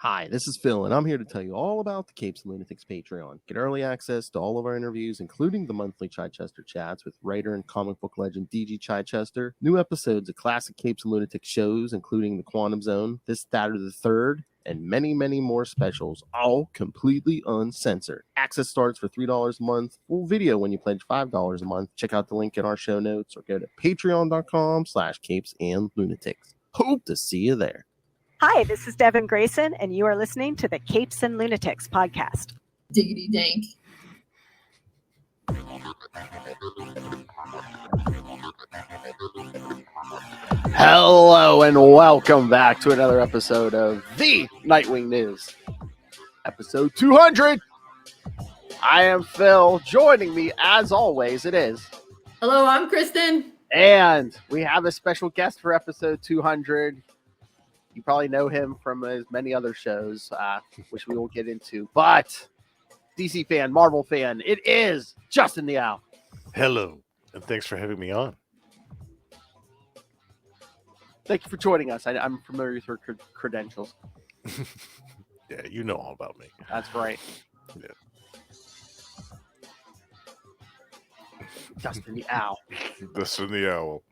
Hi, this is Phil, and I'm here to tell you all about the Capes and Lunatics Patreon. Get early access to all of our interviews, including the monthly Chichester chats with writer and comic book legend DG Chichester, new episodes of classic Capes and Lunatics shows, including The Quantum Zone, This, That, or the Third, and many, many more specials, all completely uncensored. Access starts for $3 a month, full video when you pledge $5 a month. Check out the link in our show notes or go to patreon.com/capesandlunatics. Hope to see you there. Hi, this is Devin Grayson, and you are listening to the Capes and Lunatics podcast. Diggity dank. Hello and welcome back to another episode of the Nightwing News, episode 200. I am Phil. Joining me, as always, it is. Hello, I'm Kristen. And we have a special guest for episode 200. You probably know him from his many other shows, which we will get into. But DC fan, Marvel fan, it is Justin the Owl. Hello, and thanks for having me on. Thank you for joining us. I'm familiar with your credentials. Yeah, you know all about me. That's right. Yeah. Justin the Owl. Justin the Owl.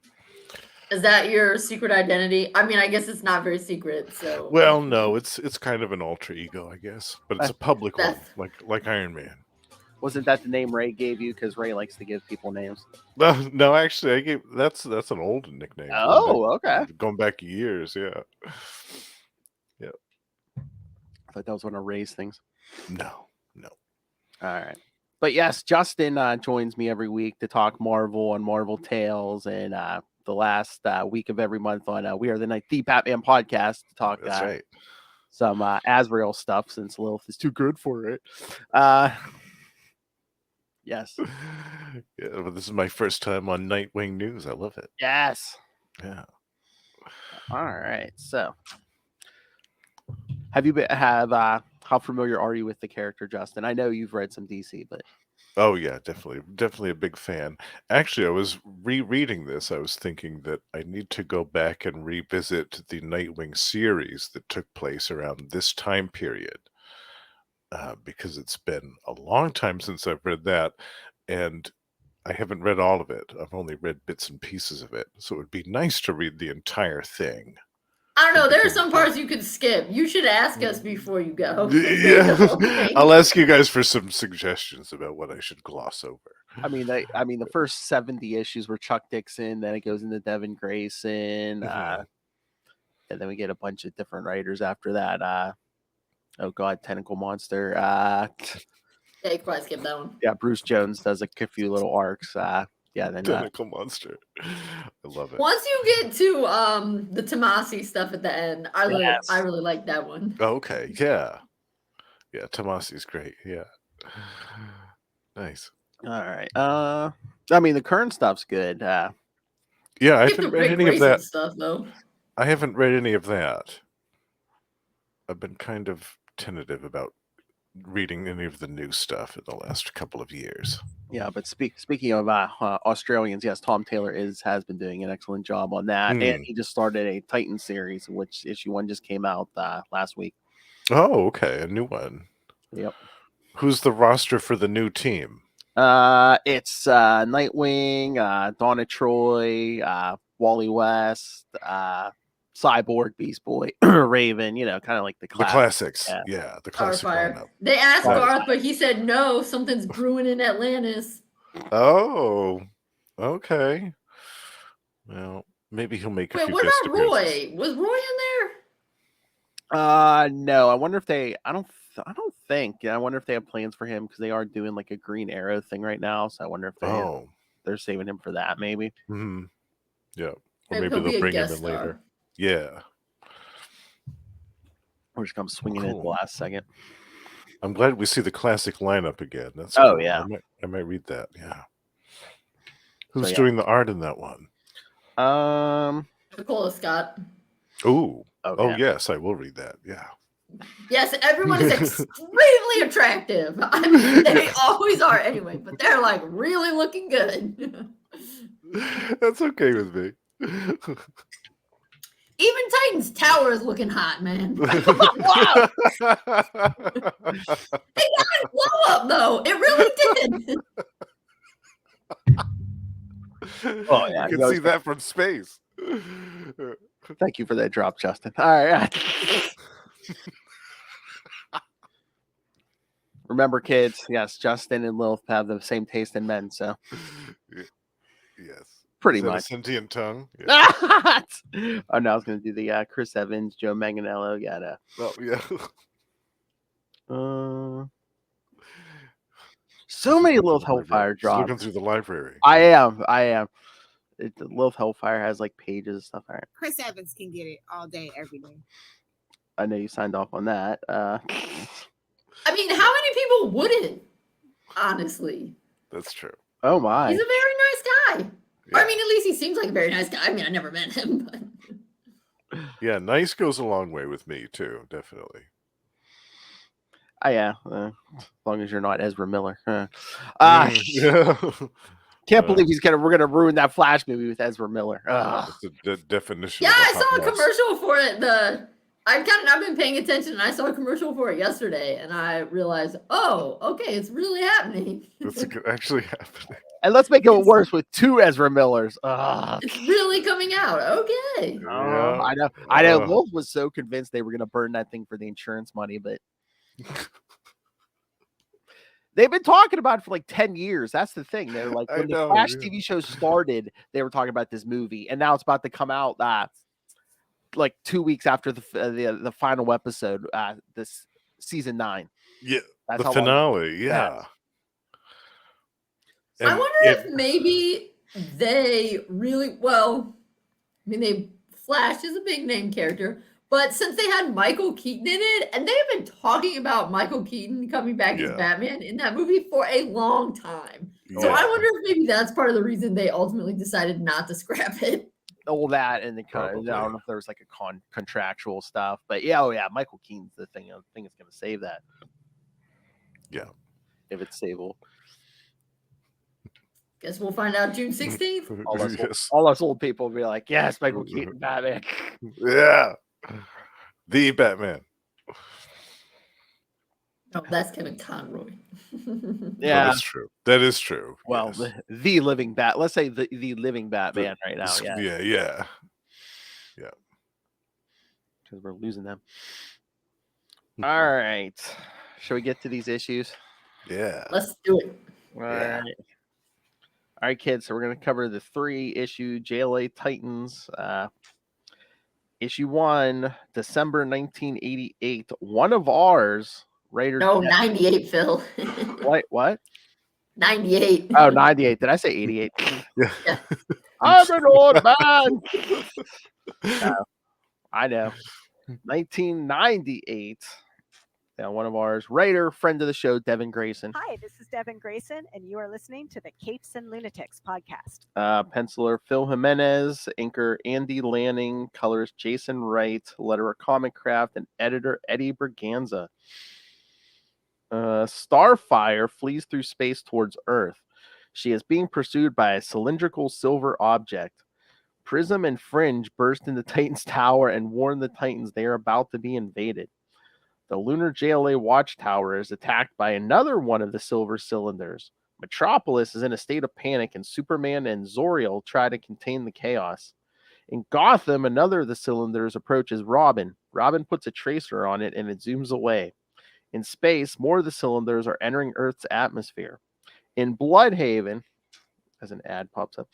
Is that your secret identity? I mean, I guess it's not very secret. So, Well, no, it's kind of an alter ego, I guess, but it's a public one, like Iron Man. Wasn't that the name Ray gave you? Because Ray likes to give people names. No, actually, that's an old nickname. Oh, okay. Going back years, yeah. Yeah. I thought that was one of Ray's things. No. All right. But yes, Justin joins me every week to talk Marvel and Marvel Tales, and the last week of every month on We Are the Night, the Batman podcast, to talk That's right. some Azrael stuff, since Lilith is too good for it. Yes. Yeah, but this is my first time on Nightwing News. I love it. Yes. Yeah. All right. So, how familiar are you with the character, Justin? I know you've read some DC, but Oh yeah, definitely a big fan. Actually, I was rereading this. I was thinking that I need to go back and revisit the Nightwing series that took place around this time period, because it's been a long time since I've read that, and I haven't read all of it. I've only read bits and pieces of it, so it would be nice to read the entire thing. I don't know. There are some parts you could skip. You should ask us before you go. Yeah, I'll ask you guys for some suggestions about what I should gloss over. I mean, the first 70 issues were Chuck Dixon, then it goes into Devin Grayson, and then we get a bunch of different writers after that. Oh God, Tentacle Monster. Yeah, you could probably skip that one. Yeah, Bruce Jones does a few little arcs. Yeah, then Tentacle Monster. I love it. Once you get to the Tomasi stuff at the end, I really like that one. Okay, yeah. Tomasi's great. Yeah, nice. All right. I mean, the current stuff's good. Yeah, I haven't read any of that stuff though. I haven't read any of that. I've been kind of tentative about reading any of the new stuff in the last couple of years. Yeah, but speaking of Australians, yes, Tom Taylor has been doing an excellent job on that, and he just started a Titan series, which issue 1 just came out last week. Oh, okay, a new one. Yep. Who's the roster for the new team? It's Nightwing, Donna Troy, Wally West, Cyborg, Beast Boy, Raven, kind of like the classics. Yeah, the classic lineup. They asked Garth, but he said no, something's brewing in Atlantis. Oh, okay. Well, maybe he'll make a few what guest about Roy? appearances. Was Roy in there? No. I wonder if I don't think. I wonder if they have plans for him, because they are doing like a Green Arrow thing right now. So I wonder if they're saving him for that, maybe. Mm-hmm. Yeah, or Maybe maybe they'll bring him in star. later. Yeah. Or just come swinging in at the last second. I'm glad we see the classic lineup again. That's cool. Cool. Yeah. I might read that. Yeah. Who's doing the art in that one? Nicola Scott. Ooh. Oh, Oh yes, I will read that. Yeah. Yes, everyone is extremely attractive. I mean, they always are anyway, but they're like really looking good. That's okay with me. Even Titan's tower is looking hot, man. Wow. It got a blow up though. It really did. Oh, yeah, You can no, see that from space. Thank you for that drop, Justin. All right. Remember, kids, yes, Justin and Lilith have the same taste in men, so Yes. pretty Is that a much. sentient tongue? Yeah. Oh, no, I was going to do the Chris Evans, Joe Manganiello. Yeah, Oh, yeah. so many Lilith Hellfire Just looking drops. through the library. I am. Lilith Hellfire has like pages and stuff. All right. Chris Evans can get it all day, every day. I know you signed off on that. I mean, how many people wouldn't? Honestly, That's true. Oh my. he's a very nice guy. Yeah. I mean, at least he seems like a very nice guy. I mean, I never met him, but Yeah, nice goes a long way with me too, definitely. Yeah. As long as you're not Ezra Miller. Yeah. Can't believe we're gonna ruin that Flash movie with Ezra Miller. That's the definition. yeah, of I saw a hot mess. commercial for it. I've not been paying attention, and I saw a commercial for it yesterday, and I realized, oh, okay, it's really happening. It's actually happening. And let's make it worse with two Ezra Millers. It's really coming out. Okay. Yeah. I know. Wolf was so convinced they were gonna burn that thing for the insurance money, but they've been talking about it for like 10 years. That's the thing. They're like, when the Flash TV show started, they were talking about this movie, and now it's about to come out like 2 weeks after the final episode, this season 9. Yeah, That's the finale. Yeah. I wonder if maybe they really Flash is a big name character, but since they had Michael Keaton in it, and they've been talking about Michael Keaton coming back as Batman in that movie for a long time. So I wonder if maybe that's part of the reason they ultimately decided not to scrap it. All that and the kind of, I don't know if there was like a contractual stuff, but Michael Keaton's the thing. I think it's going to save that. Yeah, if it's savable. Guess we'll find out June 16th. All us old people will be like, yes, Michael Keaton, Batman. Yeah, the Batman. No, that's Kevin Conroy. Yeah, that's true. That is true. Well, yes. the living let's say the living Batman right now. Yeah. Because we're losing them. All right. Shall we get to these issues? Yeah. Let's do it. All right, kids. So we're going to cover the 3-issue JLA Titans. Issue 1, December 1988. One of ours. Writer. No, 98, Phil. What? 98. Oh, 98. Did I say 88? Yeah. I'm an old man. I know. 1998. Yeah, one of ours. Writer, friend of the show, Devin Grayson. Hi, this is Devin Grayson, and you are listening to the Capes and Lunatics podcast. Penciler Phil Jimenez, inker Andy Lanning, colorist Jason Wright, letterer Comic Craft, and editor Eddie Berganza. Starfire flees through space towards Earth. She is being pursued by a cylindrical silver object. Prism and Fringe burst into Titan's tower and warn the Titans they are about to be invaded. The lunar JLA watchtower is attacked by another one of the silver cylinders. Metropolis is in a state of panic, and Superman and Zor-El try to contain the chaos. In Gotham, another of the cylinders approaches Robin. Robin puts a tracer on it, and it zooms away. In space, more of the cylinders are entering Earth's atmosphere. In Bloodhaven, as an ad pops up.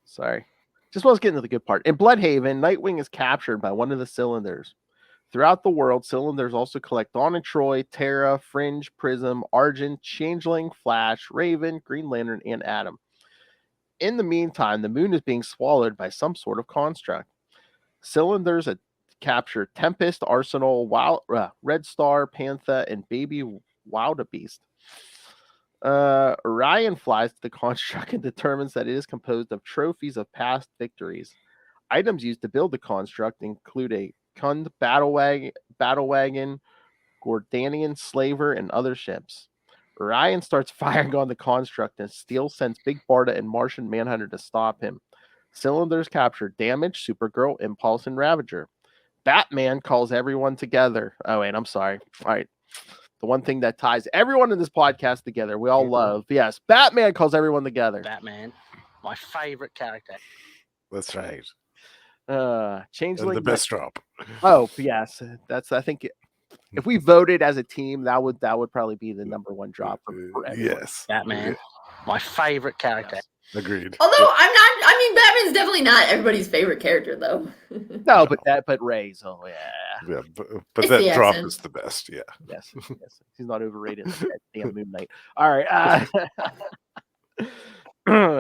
Sorry. Just want to get into the good part. In Bloodhaven, Nightwing is captured by one of the cylinders. Throughout the world, cylinders also collect Dawn and Troy, Terra, Fringe, Prism, Argent, Changeling, Flash, Raven, Green Lantern, and Atom. In the meantime, the moon is being swallowed by some sort of construct. Cylinders capture Tempest, Arsenal, Red Star, Panther, and Baby Wildebeest. Orion flies to the construct and determines that it is composed of trophies of past victories. Items used to build the construct include a Kund battle wagon, Gordanian slaver, and other ships. Orion starts firing on the construct, and Steel sends Big Barda and Martian Manhunter to stop him. Cylinders capture Damage, Supergirl, Impulse, and Ravager. Batman calls everyone together. Oh, wait, I'm sorry. All right. The one thing that ties everyone in this podcast together, we all love. Yes, Batman calls everyone together. Batman, my favorite character. That's right. Changeling. And the best drop. Oh, yes. That's, I think, if we voted as a team, that would probably be the number one drop for everyone. Yes. Batman, my favorite character. Yes. Agreed. Although Batman's definitely not everybody's favorite character, though. No, but Ray's, oh yeah. Yeah, but It's that the drop accent. is the best. Yeah. Yes. He's not overrated. That damn Moon Knight. All right.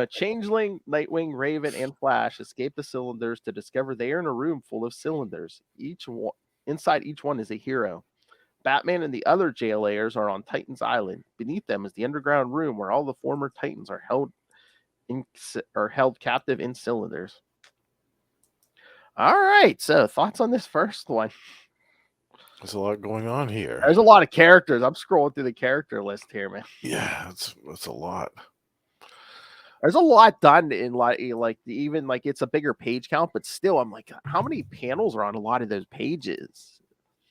Changeling, Nightwing, Raven, and Flash escape the cylinders to discover they are in a room full of cylinders. Inside each one is a hero. Batman and the other JLAers are on Titan's Island. Beneath them is the underground room where all the former Titans are held captive in cylinders. All right, so thoughts on this first one? There's a lot going on here. There's a lot of characters. I'm scrolling through the character list here, man. Yeah, it's a lot. There's a lot done in even it's a bigger page count, but still, I'm like, how many panels are on a lot of those pages?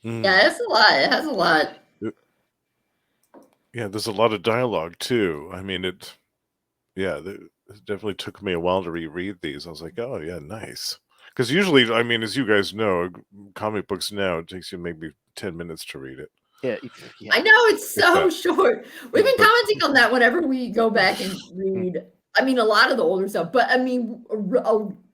Yeah, it's a lot. It has a lot. Yeah, there's a lot of dialogue too. I mean, it definitely took me a while to reread these. I was like, oh yeah, nice. Because usually, I mean, as you guys know, comic books now, it takes you maybe 10 minutes to read it. Yeah. I know, it's so short. We've been commenting on that whenever we go back and read, I mean, a lot of the older stuff, but I mean,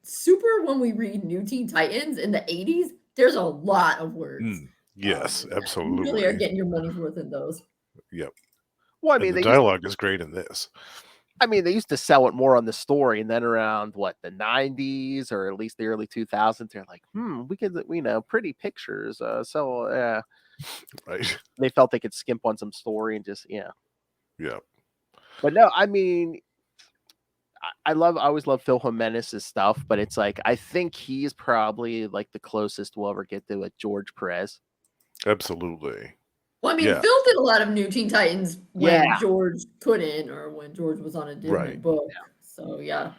super when we read New Teen Titans in the 80s, there's a lot of words. Yes, absolutely. You really are getting your money's worth in those. Yep. Well, I mean, the dialogue is great in this. I mean, they used to sell it more on the story, and then around the 90s or at least the early 2000s, they're like, pretty pictures. Right. They felt they could skimp on some story and just Yeah. But no, I mean, I always love Phil Jimenez's stuff, but it's like I think he's probably like the closest we'll ever get to a George Perez. Absolutely. Well, I mean, Yeah. Phil did a lot of New Teen Titans when Yeah. George couldn't, or when George was on a different book. Yeah. So yeah.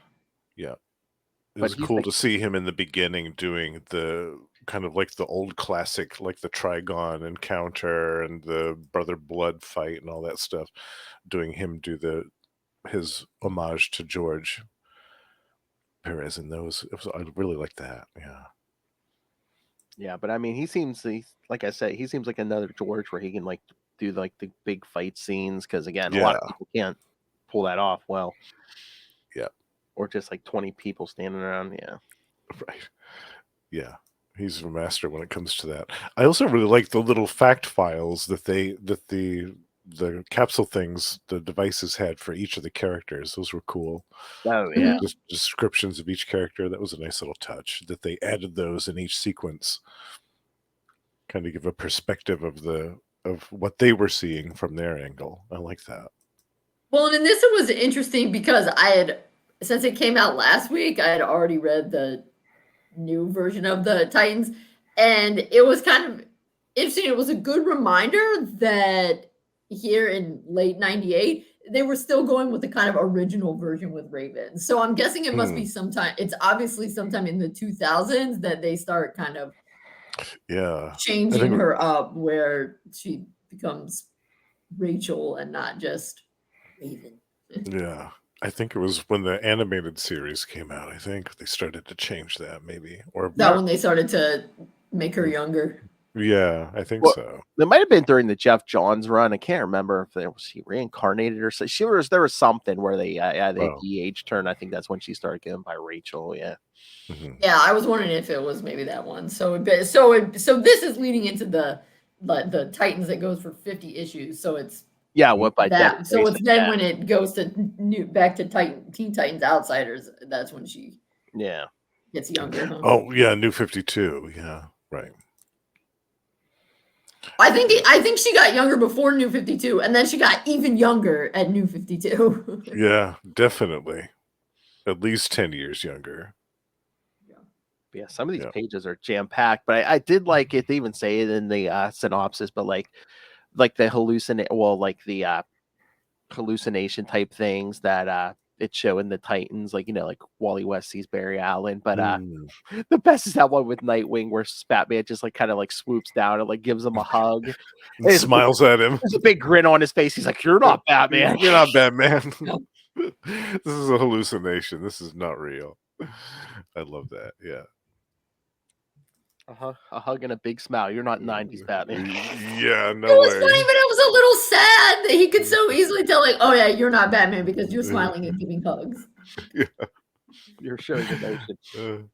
Yeah. It But was he's cool like- to see him in the beginning doing the kind of like the old classic, like the Trigon encounter and the Brother Blood fight and all that stuff. Doing him do his homage to George Perez in those. I really like that. Yeah. Yeah, but I mean, like I said, he seems like another George where he can like do like the big fight scenes because again, a lot of people can't pull that off well. Yeah. Or just like 20 people standing around. Yeah. Right. Yeah. He's a master when it comes to that. I also really like the little fact files that the capsule things, the devices had for each of the characters. Those were cool. Oh yeah. Just descriptions of each character. That was a nice little touch that they added those in each sequence. Kind of give a perspective of what they were seeing from their angle. I like that. Well, and in this it was interesting because since it came out last week, I had already read the new version of the Titans, and it was kind of interesting. It was a good reminder that here in late 98, they were still going with the kind of original version with Raven. So I'm guessing it must be it's obviously sometime in the 2000s that they start kind of changing her up where she becomes Rachel and not just Raven. Yeah. I think it was when the animated series came out. I think they started to change that maybe. Or that when they started to make her younger. Yeah, I think so. It might have been during the Jeff Johns run. I can't remember if she reincarnated or so. There was something where they de-aged her, and I think that's when she started going by Rachel. Yeah. Mm-hmm. Yeah, I was wondering if it was maybe that one. So this is leading into the Titans that goes for 50 issues. So it's by that. So it's then when it goes to back to Teen Titans Outsiders. That's when she gets younger. Huh? Oh yeah, New 52. Yeah, right. I think she got younger before New 52, and then she got even younger at New 52. Yeah, definitely. At least 10 years younger. Yeah, some of these pages are jam-packed, but I did like it. They even say it in the synopsis, but like the hallucination type things that it's showing the Titans, like, like Wally West sees Barry Allen. But Mm. the best is that one with Nightwing where Batman just like kind of like swoops down and like gives him a hug. And smiles at him. There's a big grin on his face. He's like, "You're not Batman. You're not Batman." This is a hallucination. This is not real. I love that. Yeah. A hug and a big smile. You're not 90s Batman. Yeah, no It was way. funny, but it was a little sad that he could so easily tell, like, oh yeah, you're not Batman because you're smiling and giving hugs. Yeah. You're showing emotion.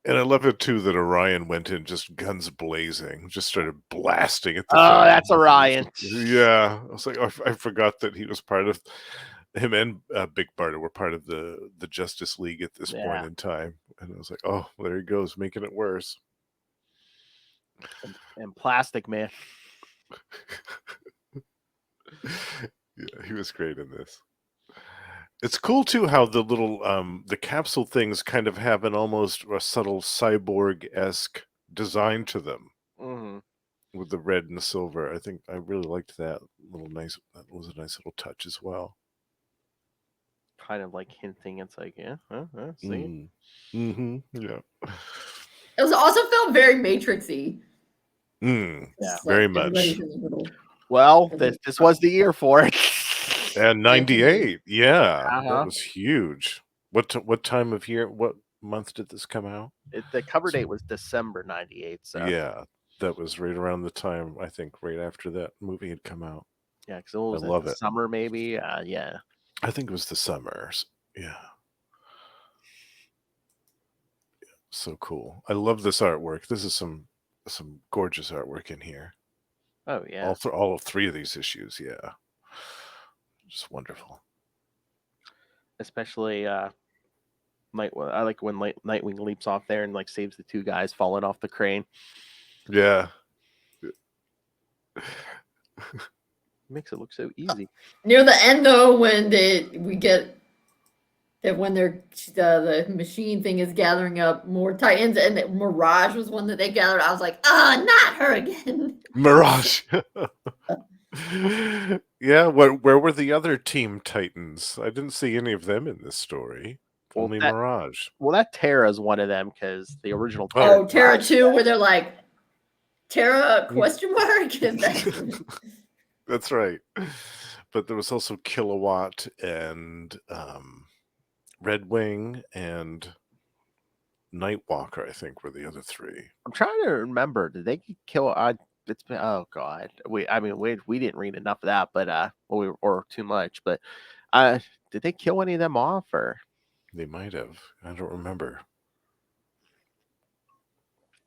And I love it too that Orion went in just guns blazing, just started blasting at the Oh, that's Orion. Yeah. I was like, oh, I forgot that he was part of him, and Big Barda were part of the Justice League at this point in time. And I was like, oh, well, there he goes, making it worse. And Plastic Man. Yeah, he was great in this. It's cool too how the little the capsule things kind of have an almost a subtle cyborg-esque design to them. With the red and the silver. I think I really liked that little nice. That was a nice little touch as well. Kind of like hinting, it's like, see. Yeah. It was also felt very Matrixy. Very much. Well, this was the year for it. And 98, yeah, that was huge. What time of year? What month did this come out? The cover date was December 98. So yeah, that was right around the time, I think, right after that movie had come out. Yeah, because it was I love it. Summer, maybe. Yeah, I think it was the summers. Yeah. So cool. I love this artwork. This is some gorgeous artwork in here. Oh yeah. All of three of these issues, yeah. Just wonderful. Especially I like when Nightwing leaps off there and like saves the two guys falling off the crane. Yeah. Makes it look so easy. Near the end though, when we get that when the machine thing is gathering up more Titans, and Mirage was one that they gathered, I was like, not her again. Mirage. Yeah, where were the other Team Titans? I didn't see any of them in this story. Well, Only Mirage. Well, that Terra's one of them because the original Terra. Oh, Terra 2, where they're like, Terra question mark? That's right. But there was also Kilowatt and Red Wing and Nightwalker, I think, were the other three. I'm trying to remember. Did they kill? It's been, oh god. We didn't read enough of that, but or too much. But did they kill any of them off, or they might have? I don't remember.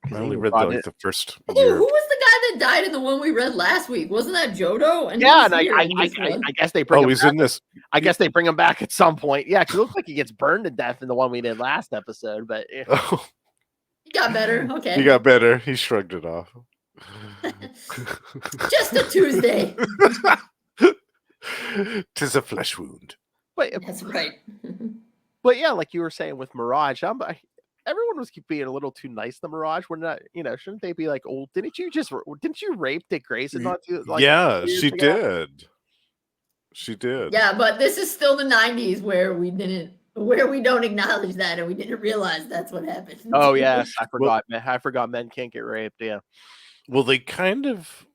I they only even read brought the first Who year. was the guy that died in the one we read last week? Wasn't that Jodo? And yeah, and I guess they bring him he's back. in this. I guess they bring him back at some point. Yeah, because it looks like he gets burned to death in the one we did last episode. But Oh, he got better. Okay. he got better. He shrugged it off. Just a Tuesday. 'Tis a flesh wound. But That's right. But yeah, like you were saying with Mirage, everyone was being a little too nice to Mirage. We're not, shouldn't they be like, oh, didn't you rape Dick Grayson? Not too, like, yeah, she did. She did. Yeah, but this is still the 90s where we don't acknowledge that and we didn't realize that's what happened. Oh yes, I forgot. I forgot men can't get raped. Yeah. Well, they kind of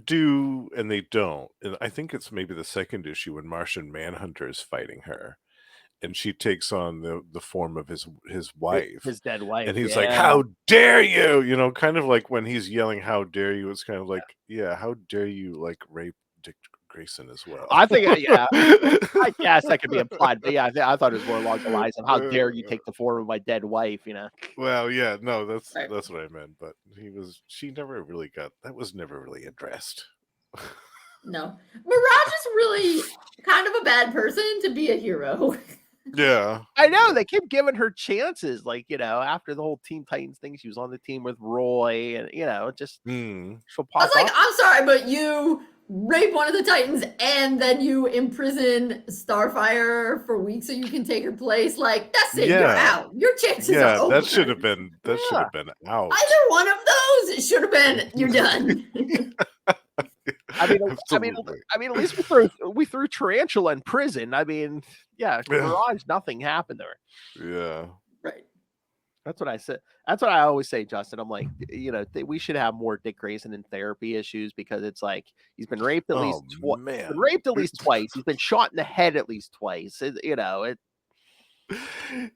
do, and they don't. And I think it's maybe the second issue when Martian Manhunter is fighting her, and she takes on the form of his wife, his dead wife, and he's like, "How dare you?" Kind of like when he's yelling, "How dare you?" It's kind of like, "Yeah, how dare you like rape Dick Grayson as well?" I think, yeah, I guess that could be implied, but yeah, I thought it was more along the lines of, "How dare you take the form of my dead wife?" Well, yeah, no, that's what I meant. But she never really that was never really addressed. No, Mirage is really kind of a bad person to be a hero. Yeah, I know they kept giving her chances, like after the whole Teen Titans thing, she was on the team with Roy, and just she'll pop. I was like, I'm sorry, but you rape one of the Titans and then you imprison Starfire for weeks so you can take her place. Like, that's it. Yeah. You're out. Your chances are over. that should have been out. Either one of those, it should have been you're done. I mean, Absolutely. at least we threw Tarantula in prison. I mean, yeah, Mirage, nothing happened there. Yeah. Right. That's what I said. That's what I always say, Justin. I'm like, we should have more Dick Grayson in therapy issues because it's like he's been raped at least man. been raped at least twice. He's been shot in the head at least twice. He's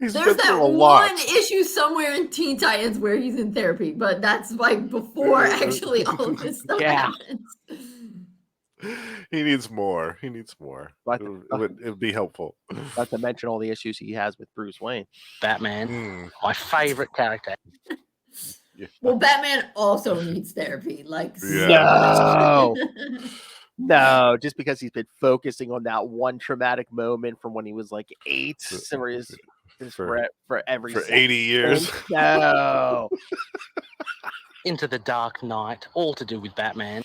There's been that through a lot. one issue somewhere in Teen Titans where he's in therapy, but that's like before actually all of this stuff happens. He needs more. But It would be helpful. not to mention all the issues he has with Bruce Wayne. Batman, my favorite character. Yeah. Well, Batman also needs therapy. Like, No. No, just because he's been focusing on that one traumatic moment from when he was like 8 for every 80 years. No. Into the Dark Knight, all to do with Batman.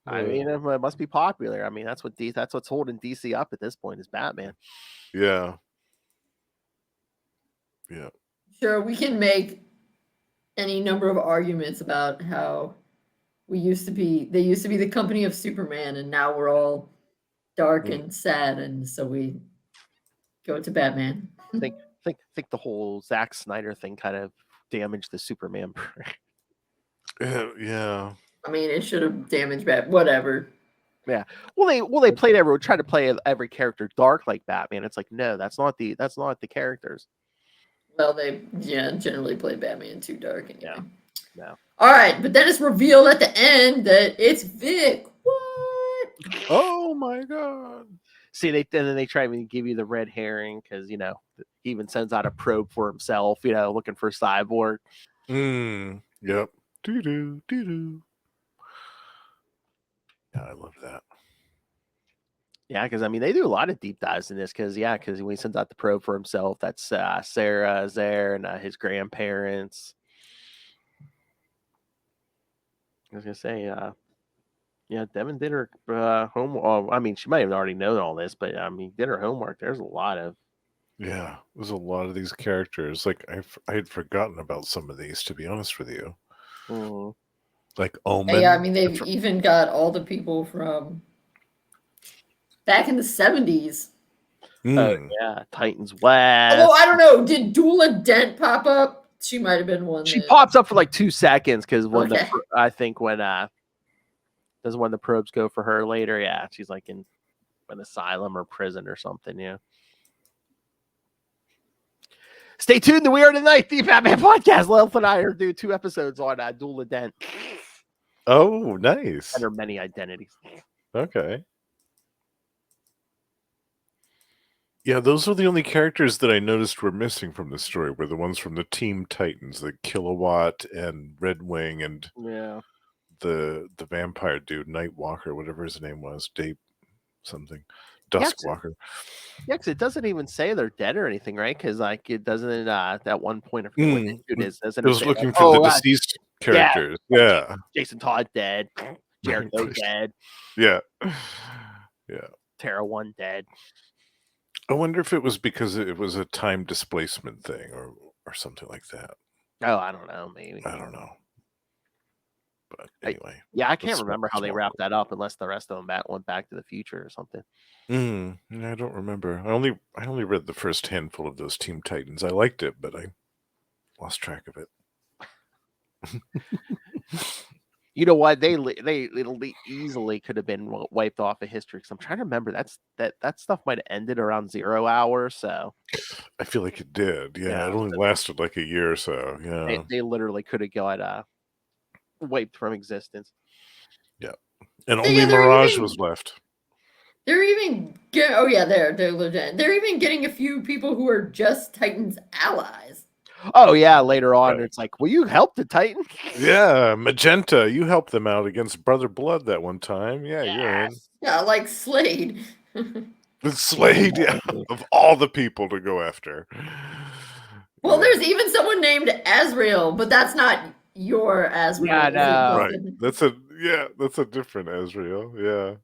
I mean, it must be popular. I mean, that's what's holding DC up at this point is Batman. Yeah. Sure, we can make any number of arguments about how they used to be the company of Superman, and now we're all dark and sad, and so we go to Batman. think the whole Zack Snyder thing kind of damaged the Superman brand. Yeah. I mean, it should have damaged Batman. Whatever. Yeah. Well, they tried to play every character dark like Batman. It's like, no, that's not the characters. Well, they generally play Batman too dark anyway. No. All right, but then it's revealed at the end that it's Vic. What? Oh my god. See, then they try to give you the red herring because he even sends out a probe for himself, looking for Cyborg. Yep. Doo-doo. Yeah, I love that. Yeah, because I mean they do a lot of deep dives in this because when he sends out the probe for himself, that's Sarah is there and his grandparents. I was gonna say, Devin did her homework. I mean, she might have already known all this, but I mean, did her homework. There's a lot of. Yeah, there's a lot of these characters. Like I had forgotten about some of these, to be honest with you. Mm-hmm. Like Omen. Yeah, I mean they've even got all the people from back in the 70s. Oh yeah, Titans West. Although I don't know, did Dula Dent pop up? She might have been one. She pops up for like 2 seconds because when Okay. I think when the probes go for her later, yeah, she's like in an asylum or prison or something. Yeah. Stay tuned to We Are Tonight, the Batman podcast. Lelf and I are doing 2 episodes on Dula Dent. Oh, nice. And her many identities. Okay. Yeah, those are the only characters that I noticed were missing from the story, were the ones from the Team Titans, the Kilowatt and Red Wing and the vampire dude, Nightwalker, whatever his name was, Dave something, Duskwalker. Yeah, because it doesn't even say they're dead or anything, right? Because like it doesn't at one point. I forget what the dude is. Doesn't it was looking for the deceased characters. Yeah. Jason Todd dead. Jericho dead. Yeah. Terra 1 dead. I wonder if it was because it was a time displacement thing or something like that. Oh, I don't know. Maybe. I don't know. But anyway. I can't remember how they wrapped that up unless the rest of them went back to the future or something. I don't remember. I only read the first handful of those Team Titans. I liked it, but I lost track of it. You know what? They easily could have been wiped off of history. Because I'm trying to remember that stuff might have ended around 0 hour. So I feel like it did. Yeah, it only lasted like a year or so. Yeah, they literally could have got wiped from existence. Yeah, and only Mirage was left. They're even they're legit. They're even getting a few people who are just Titans allies. Oh yeah, later on it's like, will you help the Titans? Yeah, Magenta, you helped them out against Brother Blood that one time. Yeah, you're in. Yeah, like Slade. Slade, yeah, of all the people to go after. Well, there's even someone named Azrael, but that's not your Azrael. Yeah, no. Right. That's a different Azrael. Yeah.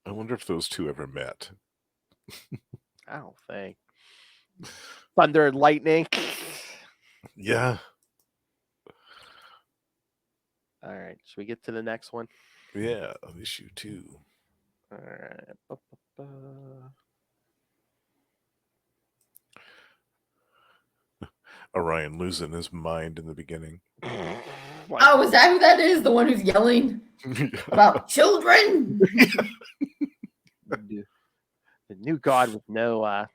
I wonder if those two ever met. I don't think. Thunder and lightning. Yeah. All right. Should we get to the next one? Yeah. Issue 2. All right. Orion losing his mind in the beginning. Oh, is that who that is? The one who's yelling about children? The new god with no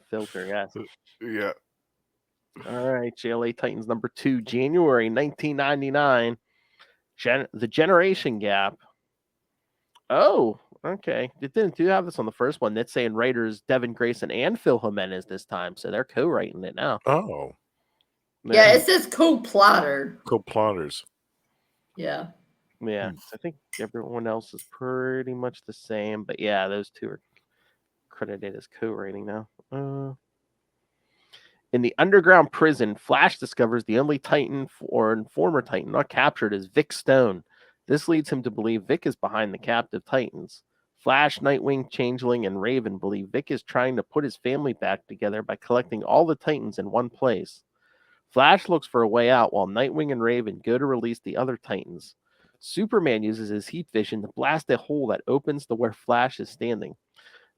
filter, yes. Yeah. All right, JLA Titans number 2, January 1999. The Generation Gap. Oh, okay. It didn't do have this on the first one. That's saying writers Devin Grayson and Phil Jimenez this time, so they're co-writing it now. Oh. Yeah, it says co-plotter. Co-plotters. Yeah. Yeah, I think everyone else is pretty much the same, but yeah, those two are credited as co-writing now. In the underground prison, Flash discovers the only Titan or former Titan not captured is Vic Stone. This leads him to believe Vic is behind the captive Titans. Flash, Nightwing, Changeling, and Raven believe Vic is trying to put his family back together by collecting all the Titans in one place. Flash looks for a way out while Nightwing and Raven go to release the other Titans. Superman uses his heat vision to blast a hole that opens to where Flash is standing.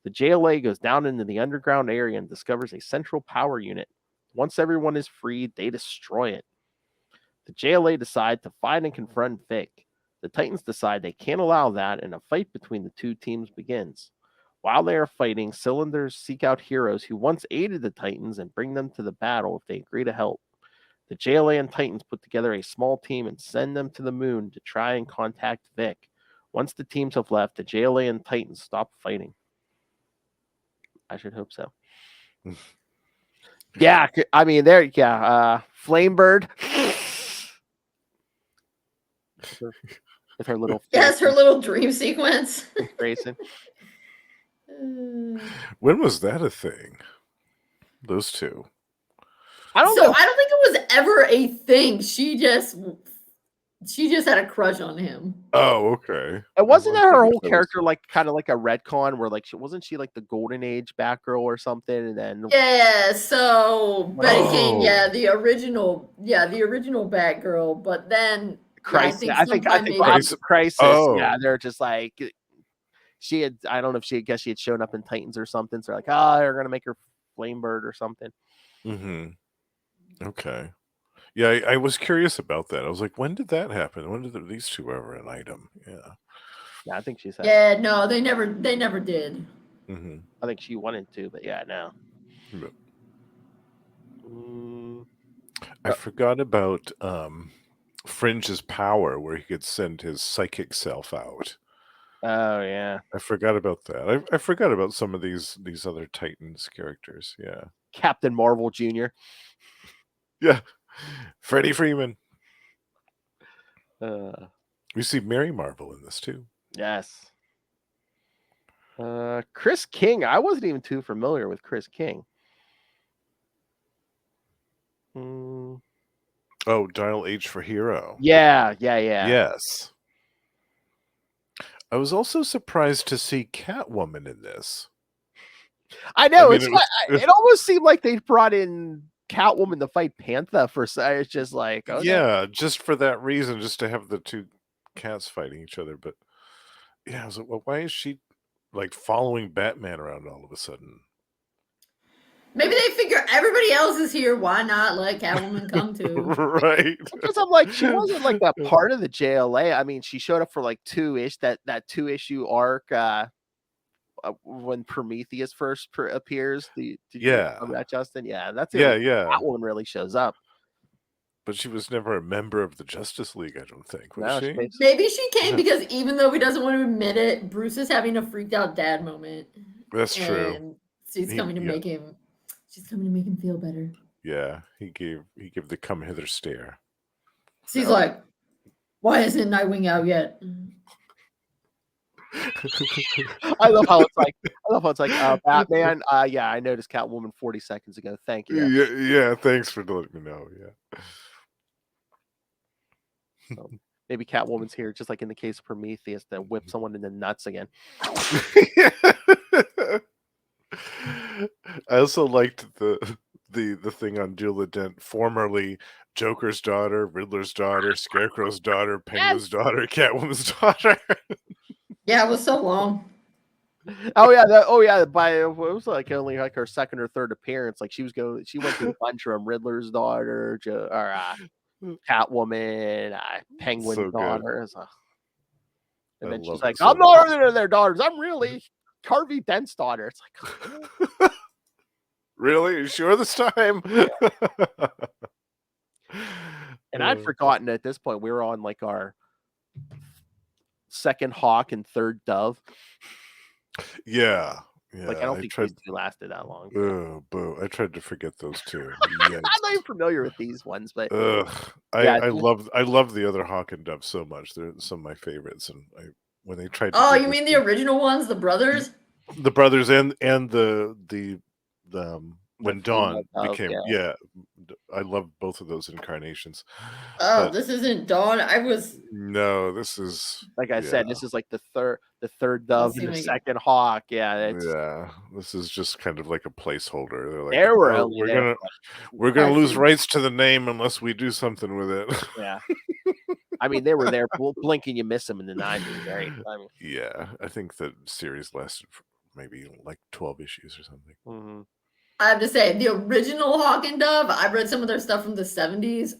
The JLA goes down into the underground area and discovers a central power unit. Once everyone is freed, they destroy it. The JLA decide to find and confront Vic. The Titans decide they can't allow that, and a fight between the two teams begins. While they are fighting, Cylinders seek out heroes who once aided the Titans and bring them to the battle if they agree to help. The JLA and Titans put together a small team and send them to the moon to try and contact Vic. Once the teams have left, the JLA and Titans stop fighting. I should hope so. Yeah, I mean, Flamebird. With her little Yes, her little dream sequence. Grayson. When was that a thing? Those two. I don't know. I don't think it was ever a thing. She just had a crush on him. Oh, okay. It wasn't that her whole character like kind of like a retcon where like wasn't she like the Golden Age Batgirl or something? And then so Betty King, the original Batgirl, but then Crisis. I think Crisis. Yeah, they're just like she had. I don't know if she had shown up in Titans or something. So they're like, they're gonna make her Flamebird or something. Mm-hmm. Okay. Yeah, I was curious about that. I was like, when did that happen? When did these two ever an item? Yeah. Yeah, I think she said. Yeah, no, they never did. Mm-hmm. I think she wanted to, but yeah, no. I forgot about Fringe's power, where he could send his psychic self out. Oh yeah, I forgot about that. I forgot about some of these other Titans characters. Yeah, Captain Marvel Jr. Yeah, Freddie Freeman. We see Mary Marvel in this too. Yes. Chris King. I wasn't even too familiar with Chris King. Oh, Dial H for Hero. Yeah. Yes. I was also surprised to see Catwoman in this. I know. It almost seemed like they brought in Catwoman to fight Panther for. It's just like, okay. Yeah, just for that reason, just to have the two cats fighting each other. But yeah, I was like, well, why is she like following Batman around all of a sudden? Maybe they figure everybody else is here. Why not let Catwoman come too? Right. Because I'm like, she wasn't like that part of the JLA. I mean, she showed up for like that 2-issue arc when Prometheus first appears. Did you remember that, Justin? Yeah, that's it. Yeah. Catwoman really shows up. But she was never a member of the Justice League, I don't think. Was she? Maybe she came because even though he doesn't want to admit it, Bruce is having a freaked out dad moment. That's true. And she's coming to make him. She's coming to make him feel better. Yeah, he gave the come hither stare. She's like, why isn't Nightwing out yet? I love how it's like Batman. Yeah, I noticed Catwoman 40 seconds ago. Thank you. Yeah, thanks for letting me know. Yeah. So maybe Catwoman's here, just like in the case of Prometheus, to whip someone in the nuts again. I also liked the the thing on Julia Dent, formerly Joker's daughter, Riddler's daughter, Scarecrow's daughter, Penguin's daughter, Catwoman's daughter. Yeah, it was so long. Oh yeah, by it was like only like her second or third appearance. Like she went through a bunch of them: Riddler's daughter, Catwoman, Penguin's So good. daughter. And I then she's love like, it so "I'm not one of their daughters. I'm really Harvey Dent's daughter." It's like, really? Are you sure this time? and I'd forgotten at this point we were on like our second Hawk and third Dove. Yeah. Like I don't think these two lasted that long. Oh, boo! I tried to forget those two. I'm not even familiar with these ones, but I love the other Hawk and Dove so much. They're some of my favorites, and when they tried to Oh, you mean the original ones, the brothers? The brothers and the when Dawn became I love both of those incarnations. Oh, this isn't Dawn. No, this is like I said, this is like the third Dove and the second Hawk. Yeah, this is just kind of like a placeholder. They're like, we're gonna lose rights to the name unless we do something with it. Yeah. I mean, they were there. Blink and you miss them in the 90s, right? I mean, yeah, I think the series lasted for maybe like 12 issues or something. Mm-hmm. I have to say, the original Hawk and Dove, I've read some of their stuff from the 70s.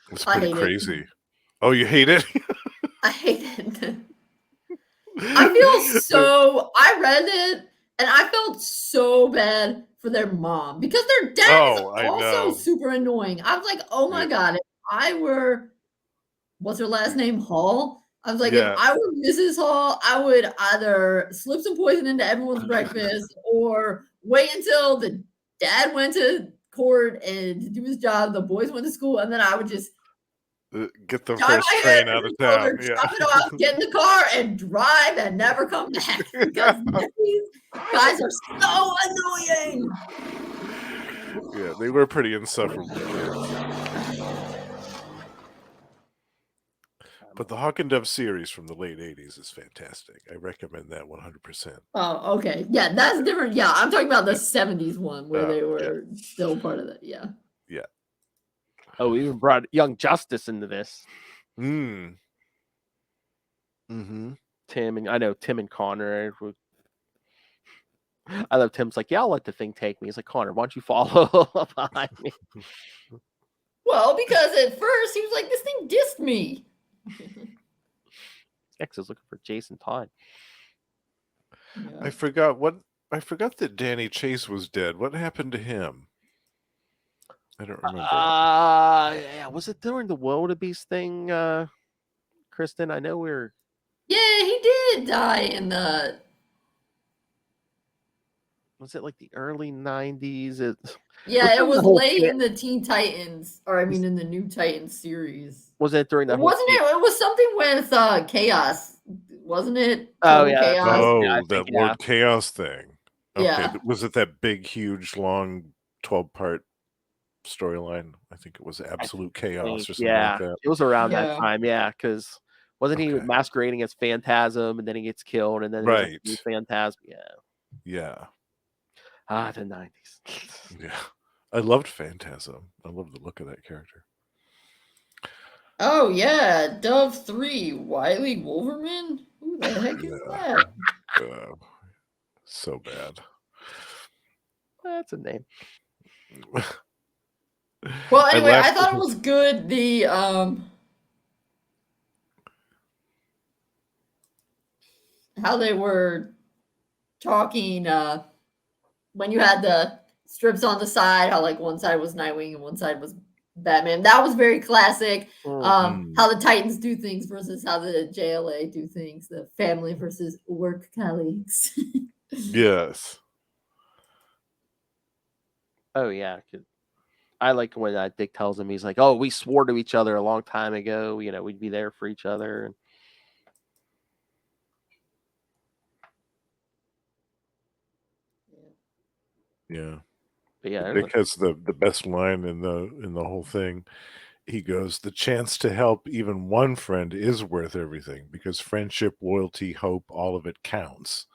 It's pretty crazy. Oh, you hate it? I hate it. I read it and I felt so bad for their mom because their dad is also super annoying. I was like, oh my God, if I were, what's her last name? Hall? I was like, if I were Mrs. Hall, I would either slip some poison into everyone's breakfast or wait until the dad went to court and to do his job, the boys went to school, and then I would just get the first train out of town. Drop it off, get in the car, and drive and never come back because these guys are so annoying. Yeah, they were pretty insufferable kids. But the Hawk and Dove series from the late 80s is fantastic. I recommend that 100%. Oh, okay. Yeah, that's different. Yeah, I'm talking about the 70s one where they were still part of that. Yeah. Yeah. Oh, we even brought Young Justice into this. Mm-hmm. Tim and Connor. I love Tim's like, yeah, I'll let the thing take me. He's like, Connor, why don't you follow behind me? Well, because at first he was like, this thing dissed me. X is looking for Jason Todd. Yeah. I forgot that Danny Chase was dead. What happened to him? I don't remember. Yeah, was it during the Wildebeest thing, Kristen? I know we're. Yeah, he did die in the. Was it like the early 90s? Yeah, it was late in the Teen Titans, or I mean, in the New Titans series. Was it during that? Wasn't it? It was something with Chaos, wasn't it? Oh yeah. Chaos. Oh, that Lord Chaos thing. Okay, yeah. Was it that big, huge, long 12-part storyline? I think it was Absolute Chaos or something like that. It was around that time. Yeah, because wasn't he masquerading as Phantasm and then he gets killed and then he's Phantasm? Yeah. Ah, the 90s. Yeah. I loved Phantasm. I loved the look of that character. Oh, yeah. Dove 3, Wily Wolverman? Who the heck is that? So bad. That's a name. Well, anyway, I thought it was good. The, how they were talking, when you had the strips on the side, how like one side was Nightwing and one side was Batman. That was very classic. How the Titans do things versus how the JLA do things. The family versus work colleagues. Yes. Oh yeah. I like when Dick tells him, he's like, "Oh, we swore to each other a long time ago. You know, we'd be there for each other." Yeah. But yeah, Dick has the best line in the whole thing. He goes, "The chance to help even one friend is worth everything because friendship, loyalty, hope, all of it counts."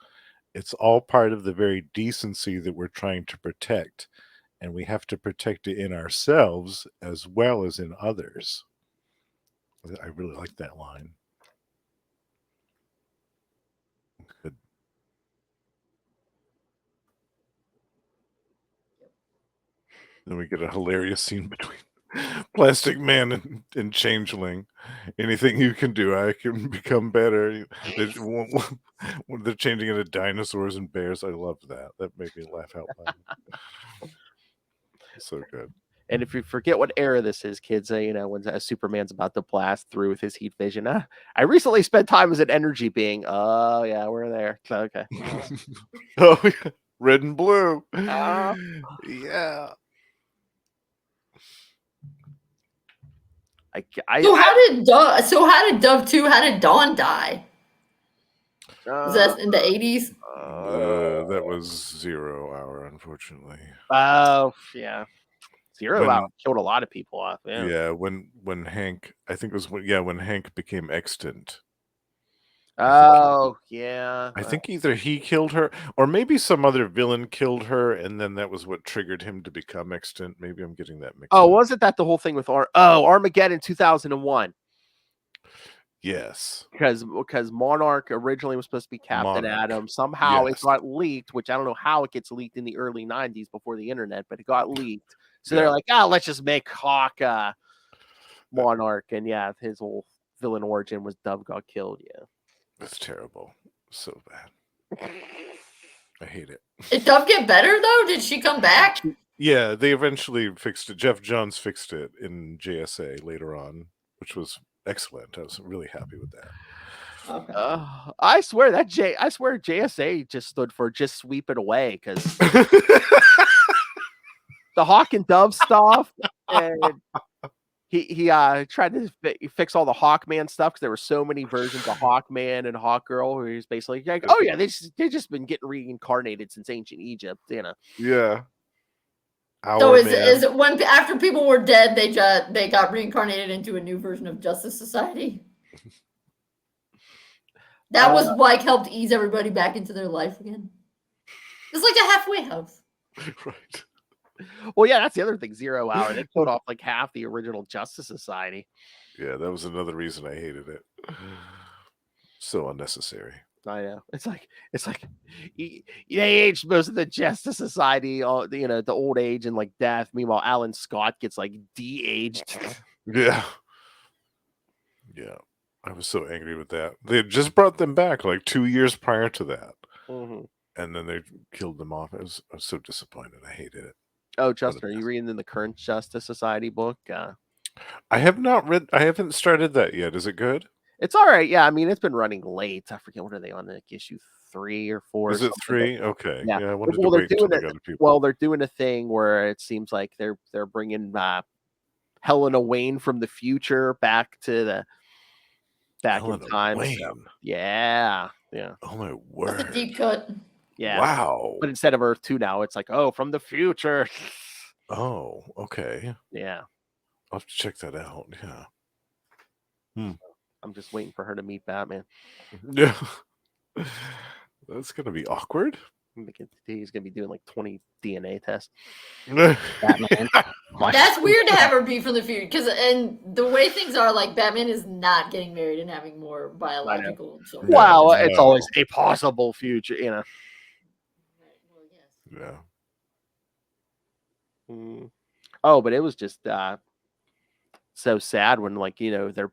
It's all part of the very decency that we're trying to protect, and we have to protect it in ourselves as well as in others. I really like that line. Good. Then we get a hilarious scene between Plastic Man and Changeling. Anything you can do, I can become better. When they're changing into dinosaurs and bears, I love that. That made me laugh out loud. So good. And if you forget what era this is, kids, when Superman's about to blast through with his heat vision, I recently spent time as an energy being. Oh, yeah, we're there. Okay. Oh, yeah. Red and blue. Uh, Yeah. So how did Dove 2, how did Dawn die? Was that in the 80s? That was 0 hour, unfortunately. Oh, yeah. 0 hour killed a lot of people off. Yeah. Yeah, when Hank, I think it was when Hank became extant. Oh, yeah. I think either he killed her or maybe some other villain killed her, and then that was what triggered him to become extant. Maybe I'm getting that mixed up. Oh, wasn't that the whole thing with Armageddon 2001? Yes. Because Monarch originally was supposed to be Captain Atom. Somehow it got leaked, which I don't know how it gets leaked in the early 90s before the internet, but it got leaked. So they're like, let's just make Hawk Monarch. And his whole villain origin was Dove got killed. Yeah. That's terrible. So bad. I hate it. Did Dove get better, though? Did she come back? Yeah, they eventually fixed it. Jeff Johns fixed it in JSA later on, which was excellent. I was really happy with that. Okay. I swear JSA just stood for just sweep it away, because the Hawk and Dove stuff, and he tried to fix all the Hawkman stuff, because there were so many versions of Hawkman and Hawkgirl, where he's basically like, oh yeah, they just been getting reincarnated since ancient Egypt, Yeah. So is it when after people were dead, they got reincarnated into a new version of Justice Society? That was like helped ease everybody back into their life again. It's like a halfway house. Right. Well, yeah, that's the other thing. 0 hour. They killed off like half the original Justice Society. Yeah, that was another reason I hated it. So unnecessary. I know. It's like they aged most of the Justice Society, the old age and like death. Meanwhile, Alan Scott gets like de-aged. Yeah. Yeah. I was so angry with that. They had just brought them back like 2 years prior to that. Mm-hmm. And then they killed them off. I was so disappointed. I hated it. Oh, Justin, are you reading in the current Justice Society book? I have not read. I haven't started that yet. Is it good? It's all right. Yeah, I mean, it's been running late. I forget, what are they on, like issue 3 or 4? Is it 3? Okay. Yeah. I wanted to wait until they got other people. Well, they're doing a thing where it seems like they're bringing Helena Wayne from the future back in time. So, yeah. Oh my word! That's a deep cut. Yeah. Wow. But instead of Earth 2 now, it's like, from the future. Oh, okay. Yeah. I'll have to check that out. Yeah. I'm just waiting for her to meet Batman. Yeah. That's going to be awkward. He's going to be doing like 20 DNA tests. Batman. That's weird to have her be from the future, and the way things are, like Batman is not getting married and having more biological children. Well, it's always a possible future, Yeah. Oh, but it was just so sad when, like, they're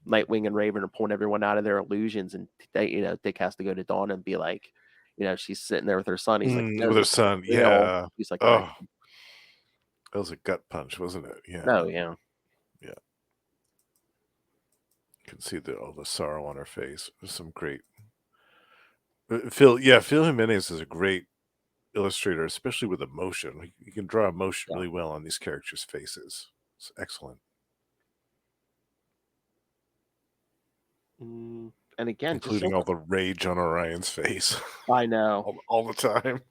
Nightwing and Raven are pulling everyone out of their illusions, and Dick has to go to Dawn and be like, she's sitting there with her son. He's like, with her son. Yeah. He's like, oh, that was a gut punch, wasn't it? Yeah. Oh yeah. Yeah. You can see all the sorrow on her face. There's some great. Phil Jimenez is a great illustrator, especially with emotion. He can draw emotion really well on these characters' faces. It's excellent. And again, including all the rage on Orion's face. I know. all the time.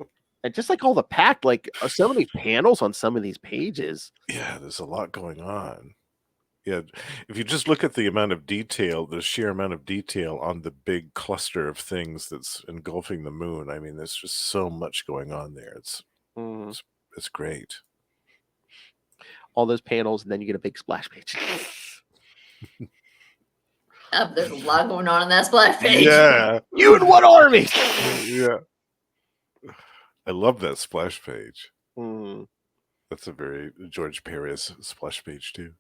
And just like all the pack, like so many panels on some of these pages. Yeah, there's a lot going on. Yeah, if you just look at the amount of detail, the sheer amount of detail on the big cluster of things that's engulfing the moon, I mean, there's just so much going on there. It's it's great. All those panels, and then you get a big splash page. There's a lot going on in that splash page. Yeah. You and what army? Yeah. I love that splash page. Mm. That's a very George Perez splash page too.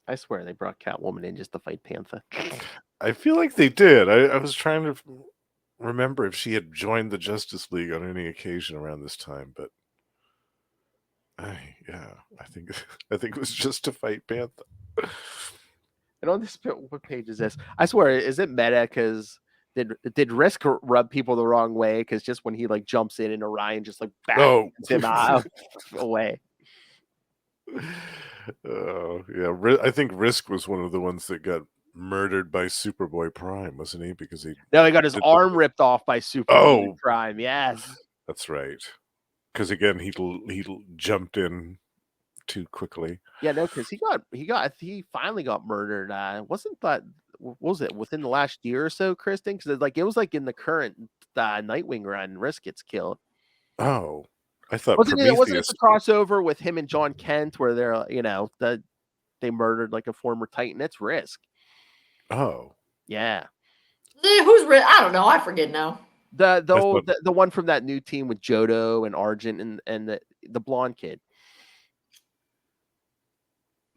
I swear they brought Catwoman in just to fight Panther. I feel like they did. I was trying to remember if she had joined the Justice League on any occasion around this time, but yeah, I think it was just to fight Panther. And on this, what page is this? I swear, is it meta? Because did Risk rub people the wrong way? Because just when he like jumps in and Orion just like bats him out away. Oh yeah, I think Risk was one of the ones that got murdered by Superboy Prime, wasn't he? Because he got his arm ripped off by Superboy Prime. Yes, that's right. Because again, he jumped in too quickly. Yeah, no, because he finally got murdered. Wasn't that, what was it, within the last year or so, Kristen? Because it was like in the current Nightwing run, Risk gets killed. Oh, I thought wasn't it the crossover with him and John Kent where they're they murdered like a former Titan? It's Risk. Oh, yeah. Who's Risk? I don't know. I forget now. The one from that new team with Jodo and Argent and the blonde kid.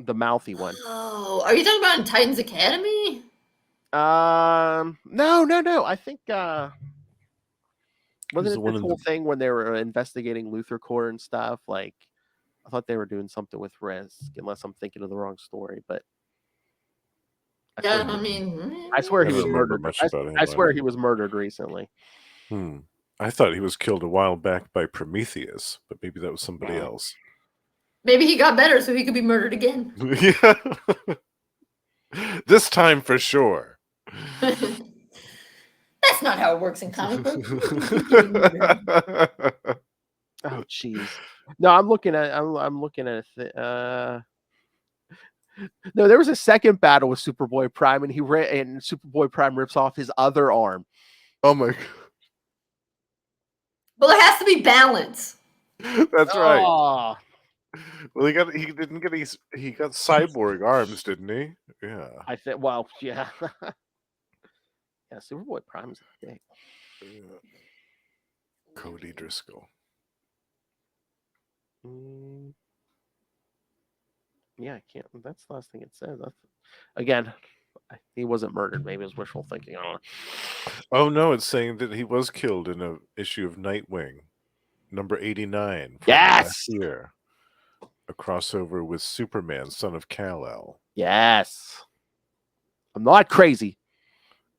The mouthy one. Oh, are you talking about in Titans Academy? No. I think wasn't it this whole thing when they were investigating Luthor Corps and stuff? Like, I thought they were doing something with Risk, unless I'm thinking of the wrong story. But I swear he was murdered. I swear he was murdered recently. I thought he was killed a while back by Prometheus, but maybe that was somebody else. Maybe he got better so he could be murdered again. Yeah. This time for sure. That's not how it works in comic books. Oh, jeez. No, I'm looking at no, there was a second battle with Superboy Prime, and and Superboy Prime rips off his other arm. Oh my god. Well, there has to be balance. That's right. Well, he got cyborg arms, didn't he? Yeah. I think. Well, yeah. Yeah, Superboy Prime's a dick. Yeah. Cody Driscoll. Yeah, I can't. That's the last thing it says. Again, he wasn't murdered. Maybe it was wishful thinking. I don't know. Oh no, it's saying that he was killed in an issue of Nightwing, number 89. Yes. Last year. A crossover with Superman, son of Kal-El. Yes. I'm not crazy.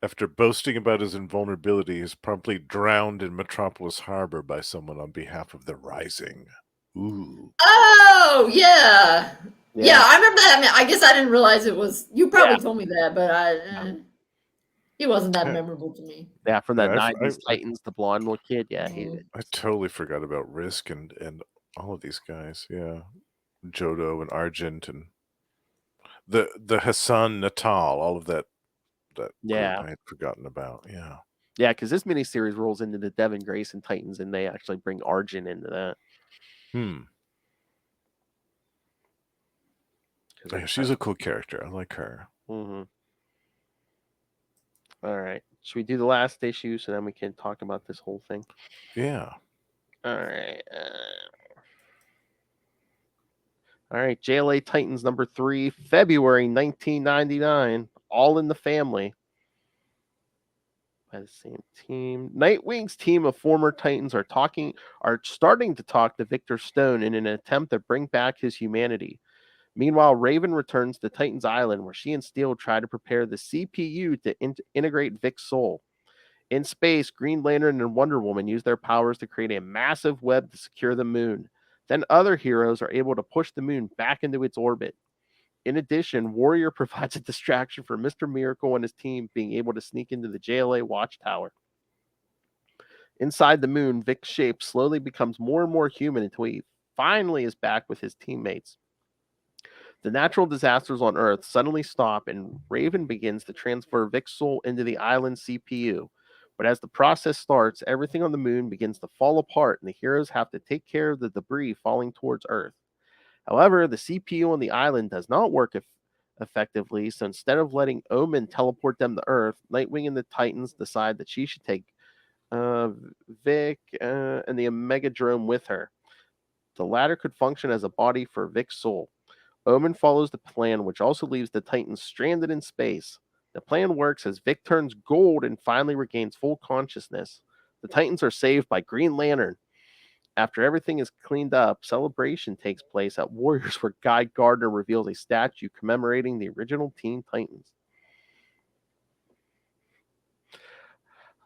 After boasting about his invulnerability, he's promptly drowned in Metropolis Harbor by someone on behalf of the Rising. Ooh. Oh, yeah. Yeah, I remember that. I mean, I guess I didn't realize it was... You probably told me that, but he wasn't that memorable to me. Yeah, from that 90s Titans, the blonde little kid. Yeah, I totally forgot about Risk and all of these guys. Yeah. Jodo and Argent and the Hassan Natal, all of that I had forgotten about. Yeah, because this miniseries rolls into the Devin Grayson Titans, and they actually bring Argent into that. Yeah, she's a cool character. I like her. All right, should we do the last issue so then we can talk about this whole thing? Yeah. All right, JLA Titans number 3, February 1999. All in the Family. By the same team. Nightwing's team of former Titans are starting to talk to Victor Stone in an attempt to bring back his humanity. Meanwhile, Raven returns to Titan's Island, where she and Steel try to prepare the CPU to integrate Vic's soul. In space, Green Lantern and Wonder Woman use their powers to create a massive web to secure the moon. Then other heroes are able to push the moon back into its orbit. In addition, Warrior provides a distraction for Mr. Miracle and his team being able to sneak into the JLA watchtower. Inside the moon, Vic's shape slowly becomes more and more human until he finally is back with his teammates. The natural disasters on Earth suddenly stop, and Raven begins to transfer Vic's soul into the island's CPU. But as the process starts, everything on the moon begins to fall apart, and the heroes have to take care of the debris falling towards Earth. However, the CPU on the island does not work effectively, so instead of letting Omen teleport them to Earth, Nightwing and the Titans decide that she should take Vic and the Omegadrome with her. The latter could function as a body for Vic's soul. Omen follows the plan, which also leaves the Titans stranded in space. The plan works as Vic turns gold and finally regains full consciousness. The Titans are saved by Green Lantern. After everything is cleaned up, celebration takes place at Warriors, where Guy Gardner reveals a statue commemorating the original Teen Titans.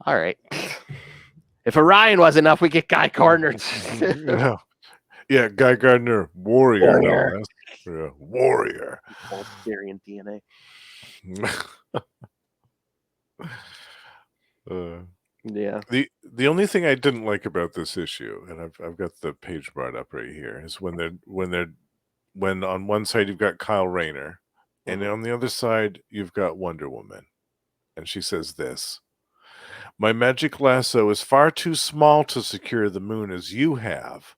All right. If Orion was enough, we get Guy Gardner. Yeah, Guy Gardner, warrior. No less. Yeah, warrior. Bulgarian DNA. Yeah. The only thing I didn't like about this issue, and I've got the page brought up right here, is when on one side you've got Kyle Rayner, and on the other side you've got Wonder Woman, and she says this: "My magic lasso is far too small to secure the moon as you have.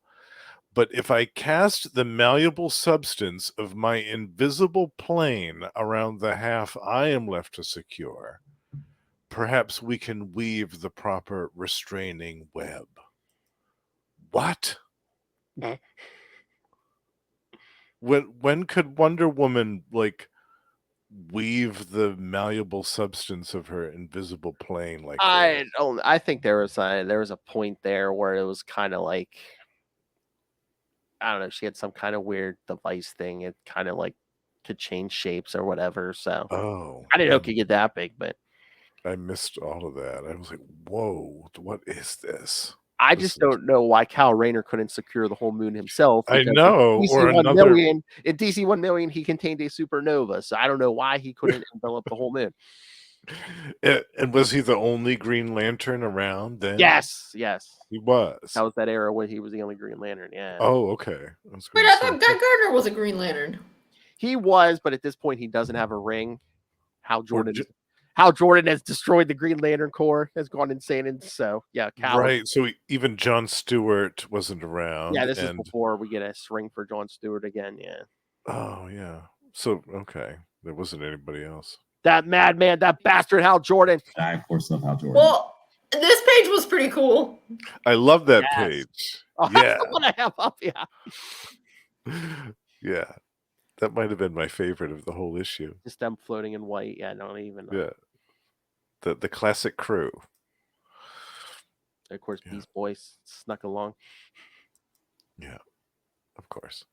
But if I cast the malleable substance of my invisible plane around the half I am left to secure, perhaps we can weave the proper restraining web." What? When could Wonder Woman weave the malleable substance of her invisible plane like that? I think there was a point there where it was kind of like, I don't know, she had some kind of weird device thing. It kind of like could change shapes or whatever. So I didn't know it could get that big, but I missed all of that. I was like, whoa, what is this? I just don't know why Kyle Rayner couldn't secure the whole moon himself. I know. In DC 1 million, he contained a supernova. So I don't know why he couldn't envelop the whole moon. And was he the only Green Lantern around then? Yes. He was. That was that era when he was the only Green Lantern, yeah. Oh, okay. Wait, I thought Guy Gardner was a Green Lantern. He was, but at this point he doesn't have a ring. Hal Jordan has destroyed the Green Lantern Corps, has gone insane, and so Cal. Right. So even John Stewart wasn't around. Yeah, this is before we get a ring for John Stewart again. Yeah. Oh yeah. So okay, there wasn't anybody else. That madman, that bastard Hal Jordan. I of course love Hal Jordan. Well, this page was pretty cool. I love that page. Oh, that's the one I have up. Yeah. Yeah. That might have been my favorite of the whole issue. Just them floating in white. Yeah, not even. Yeah. The classic crew. Of course, Beast Boys snuck along. Yeah, of course.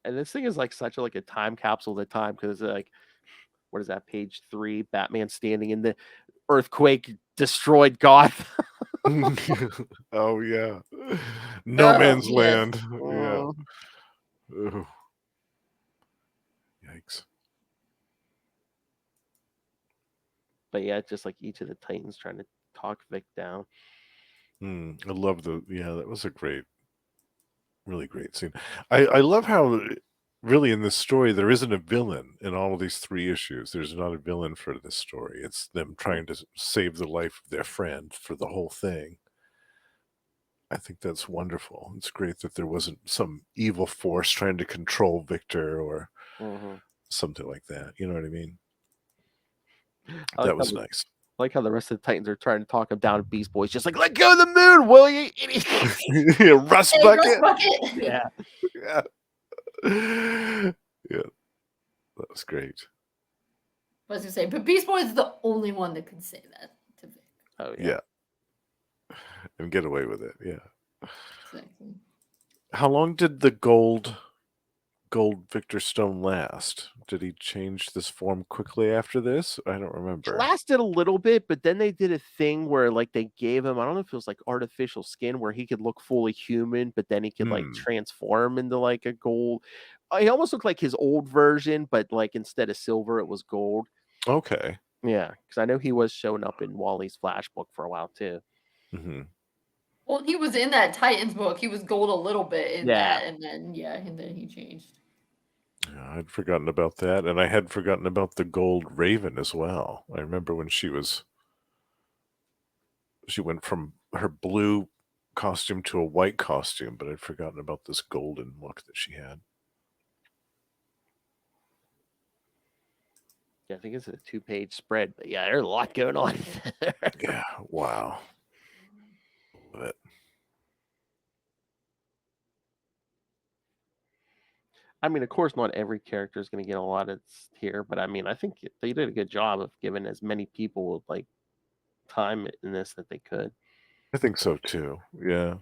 And this thing is like such a time capsule of the time, because like, what is that, page 3? Batman standing in the earthquake destroyed Gotham. Oh yeah, no man's land. Yeah. Ugh. Yikes. But yeah, it's just like each of the Titans trying to talk Vic down. I love that was a really great scene. I love how really in this story there isn't a villain in all of these 3 issues. There's not a villain for this story. It's them trying to save the life of their friend for the whole thing. I think that's wonderful. It's great that there wasn't some evil force trying to control Victor or something like that. You know what I mean? That was nice. I like how the rest of the Titans are trying to talk him down to Beast Boys, just like, let go of the moon, will you? Yeah, Rust Bucket. Yeah. Yeah. That was great. I was gonna say, but Beast Boy is the only one that could say that to Vic. Oh yeah. And get away with it. Yeah. Exactly. How long did the gold Victor Stone last? Did he change this form quickly after this? I don't remember. It lasted a little bit, but then they did a thing where like they gave him, I don't know if it was like artificial skin where he could look fully human, but then he could like transform into like a gold. He almost looked like his old version, but like instead of silver, it was gold. Okay. Yeah, because I know he was showing up in Wally's Flash book for a while too. Well, he was in that Titans book. He was gold a little bit in Yeah. that, and then he changed. Yeah, I'd forgotten about that, and I had forgotten about the gold Raven as well. I remember when she went from her blue costume to a white costume, but I'd forgotten about this golden look that she had. Yeah, I think it's a 2-page spread, but yeah, there's a lot going on. Yeah, wow. Love it. I mean, of course, not every character is going to get a lot of here, but I mean, I think they did a good job of giving as many people like time in this that they could. I think so too. Yeah.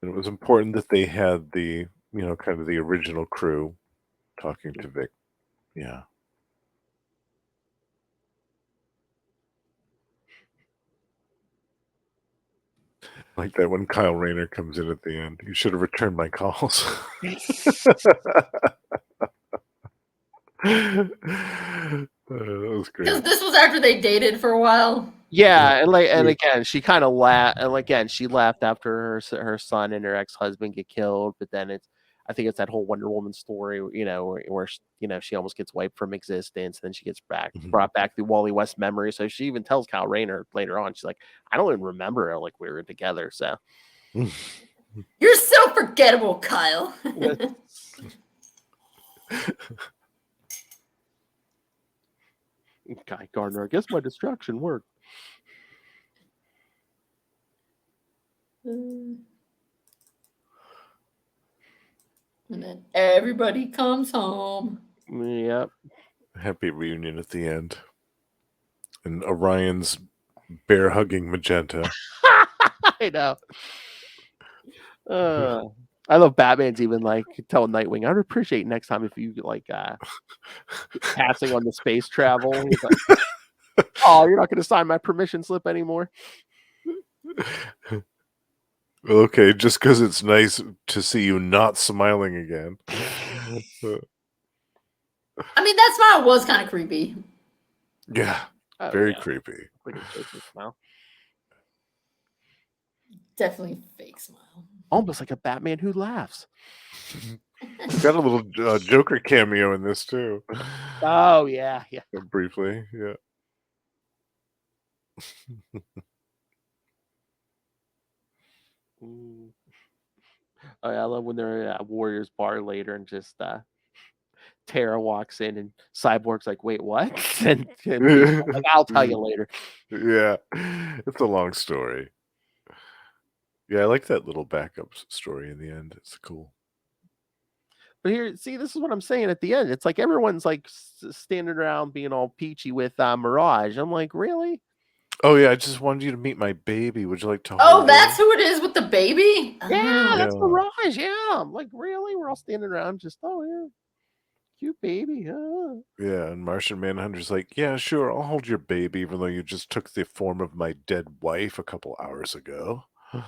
And it was important that they had the, kind of the original crew talking to Vic. Yeah. Like that when Kyle Rayner comes in at the end. You should have returned my calls. That was Because great. this was after they dated for a while. Yeah, and again, she kind of laughed. And again, she laughed after her son and her ex-husband get killed. But then I think it's that whole Wonder Woman story, where she almost gets wiped from existence, and then she gets brought back through Wally West memory. So she even tells Kyle Rayner later on, she's like, I don't even remember her, like we were together. So You're so forgettable, Kyle. Guy Gardner, I guess my distraction worked. And then everybody comes home. Yep. Happy reunion at the end. And Orion's bear hugging Magenta. I know. I love Batman's even like telling Nightwing, I'd appreciate next time if you like passing on the space travel. He's like, oh, you're not going to sign my permission slip anymore. Okay, just because it's nice to see you not smiling again. I mean, that smile was kind of creepy. Yeah, very creepy. Like a joking smile. Definitely fake smile. Almost like a Batman who laughs. Got a little Joker cameo in this too. Oh yeah. Briefly, yeah. I love when they're at Warriors Bar later and just Tara walks in and Cyborg's like, wait, what? and like, I'll tell you later. Yeah, it's a long story. Yeah, I like that little backup story in the end. It's cool. But here, see, this is what I'm saying at the end. It's like everyone's like standing around being all peachy with Mirage. I'm like, really? Oh yeah, I just wanted you to meet my baby. Would you like to hold Oh, her? that's who it is with the baby? Yeah, that's Yeah. Mirage. Yeah. I'm like, really? We're all standing around just, oh, yeah. Cute baby. Yeah, and Martian Manhunter's like, yeah, sure, I'll hold your baby, even though you just took the form of my dead wife a couple hours ago. Yeah,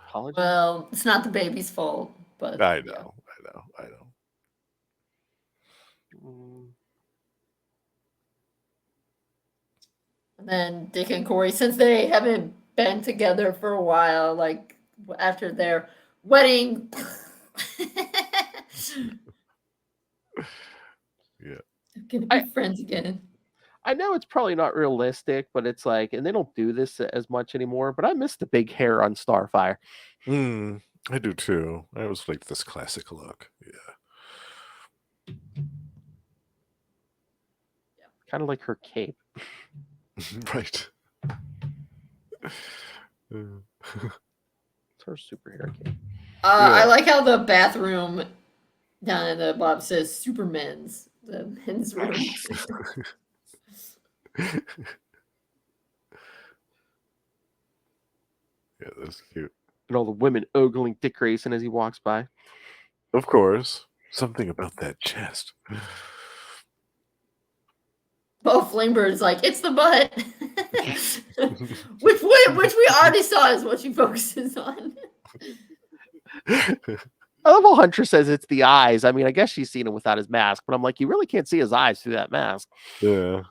apology. Well, it's not the baby's fault, but I know. And then Dick and Corey, since they haven't been together for a while, like after their wedding. Yeah. They're gonna be friends again. I know it's probably not realistic, but it's like, and they don't do this as much anymore, but I miss the big hair on Starfire. I do too. I always like this classic look. Yeah. Kind of like her cape. Right. It's her superhero cape. I like how the bathroom down in the bottom says Supermen's, the men's room. Yeah, that's cute. And all the women ogling Dick Grayson as he walks by. Of course. Something about that chest. Bo Flamebird's like, it's the butt. which we already saw is what she focuses on. I love how Hunter says it's the eyes. I mean, I guess she's seen him without his mask, but I'm like, you really can't see his eyes through that mask. Yeah.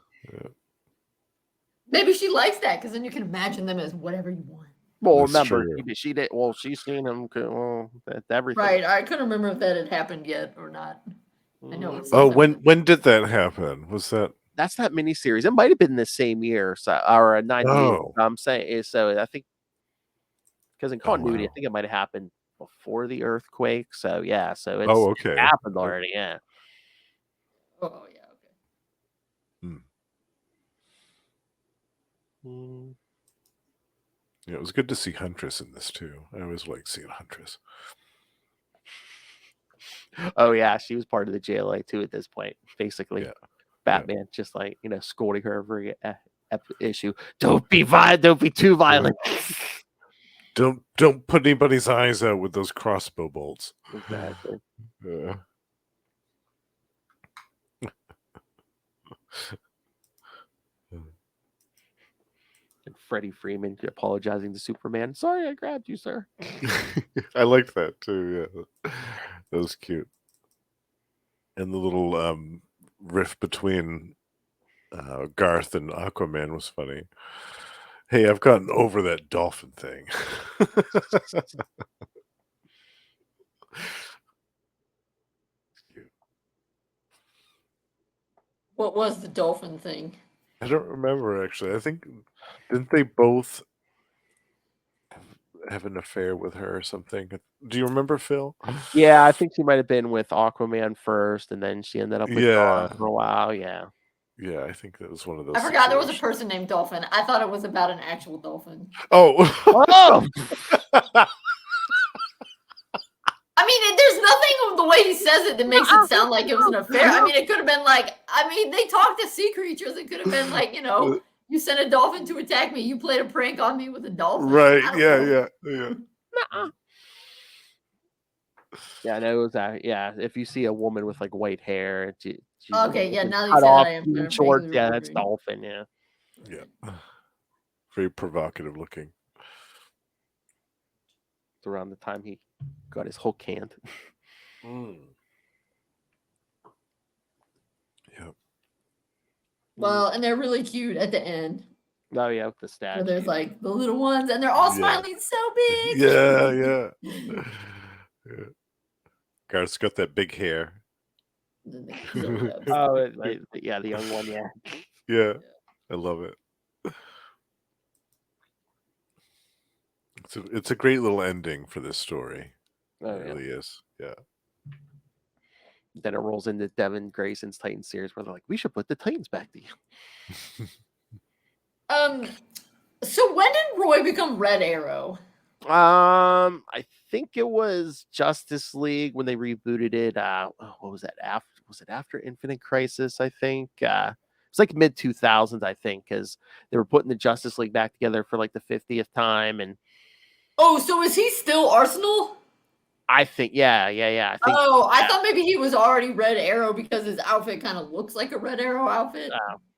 Maybe she likes that because then you can imagine them as whatever you want. Well, That's remember, true. she did. Well, she's seen him. Well, that's everything. Right. I couldn't remember if that had happened yet or not. I know it's Oh, sometime. when did that happen? Was that? That's that miniseries. It might have been the same year, so or 98. Oh. I'm saying so. I think because in continuity, wow. I think it might have happened before the earthquake. So yeah, so it's Oh, okay. happened already. Yeah. Oh yeah. Okay. Mm. Yeah, it was good to see Huntress in this too. I always like seeing Huntress. Oh yeah, she was part of the JLA too at this point. Basically, Yeah. Batman just like scolding her every issue. Don't be violent. Don't be too violent. Don't put anybody's eyes out with those crossbow bolts. Exactly. Yeah. And Freddie Freeman apologizing to Superman. Sorry, I grabbed you, sir. I liked that too. Yeah, that was cute. And the little riff between Garth and Aquaman was funny. Hey, I've gotten over that dolphin thing. What was the dolphin thing? I don't remember actually. I think didn't they both have an affair with her or something? Do you remember, Phil? Yeah, I think she might have been with Aquaman first, and then she ended up with Yeah. Dawn for a while. Yeah. Yeah, I think that was one of those. I forgot there was a situations. person named Dolphin. I thought it was about an actual dolphin. Oh. Oh, I mean, there's nothing of the way he says it that makes it sound like it was an affair. I mean, it could have been like, they talk to sea creatures. It could have been like, you sent a dolphin to attack me. You played a prank on me with a dolphin. Right. I don't Yeah. know. Yeah. yeah. No, it was that. Yeah, if you see a woman with like white hair, Okay, yeah, now that you cut say that, off, I am jean kind of shorts. vaguely Yeah, that's remembering. Dolphin. Yeah. Yeah. Very provocative looking. It's around the time he got his Hulk hand. Yep. Well, and they're really cute at the end. Oh yeah, with the Where statue. there's like the little ones, and they're all Yeah. smiling so big. Yeah. Yeah. Garth's got that big hair. Oh, yeah, the young one. Yeah. Yeah. I love it. It's a great little ending for this story. Oh, It yeah. really is. Yeah. Then it rolls into Devin Grayson's Titan series where they're like, we should put the Titans back to you. So when did Roy become Red Arrow? I think it was Justice League when they rebooted it. What was that? Was it after Infinite Crisis? I think it's like mid 2000s. I think because they were putting the Justice League back together for like the 50th time, and Oh, so is he still Arsenal? I think yeah. I think. I thought maybe he was already Red Arrow because his outfit kind of looks like a Red Arrow outfit.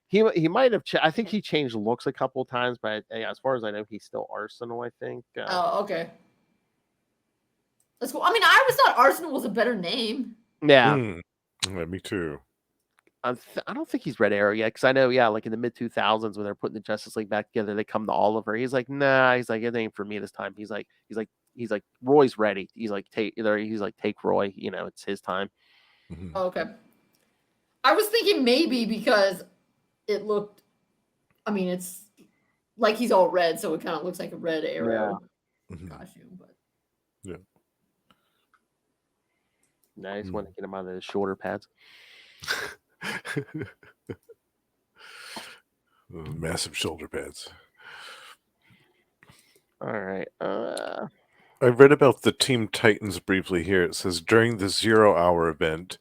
He might have. I think he changed looks a couple of times, but yeah, as far as I know, he's still Arsenal. I think. Okay. That's cool. I mean, I always thought Arsenal was a better name. Yeah. Yeah, me too. I don't think he's Red Arrow yet because I know, yeah, like in the mid 2000s when they're putting the Justice League back together, they come to Oliver. He's like, nah, he's like, it ain't for me this time. He's like, Roy's ready. He's like, take Roy. It's his time. Oh, okay. I was thinking maybe because it looked. I mean, it's like he's all red, so it kind of looks like a Red Arrow costume. But yeah. Nice. Want to get him out of the shoulder pads. Massive shoulder pads. All right. I read about the Team Titans briefly here. It says during the 0 Hour event,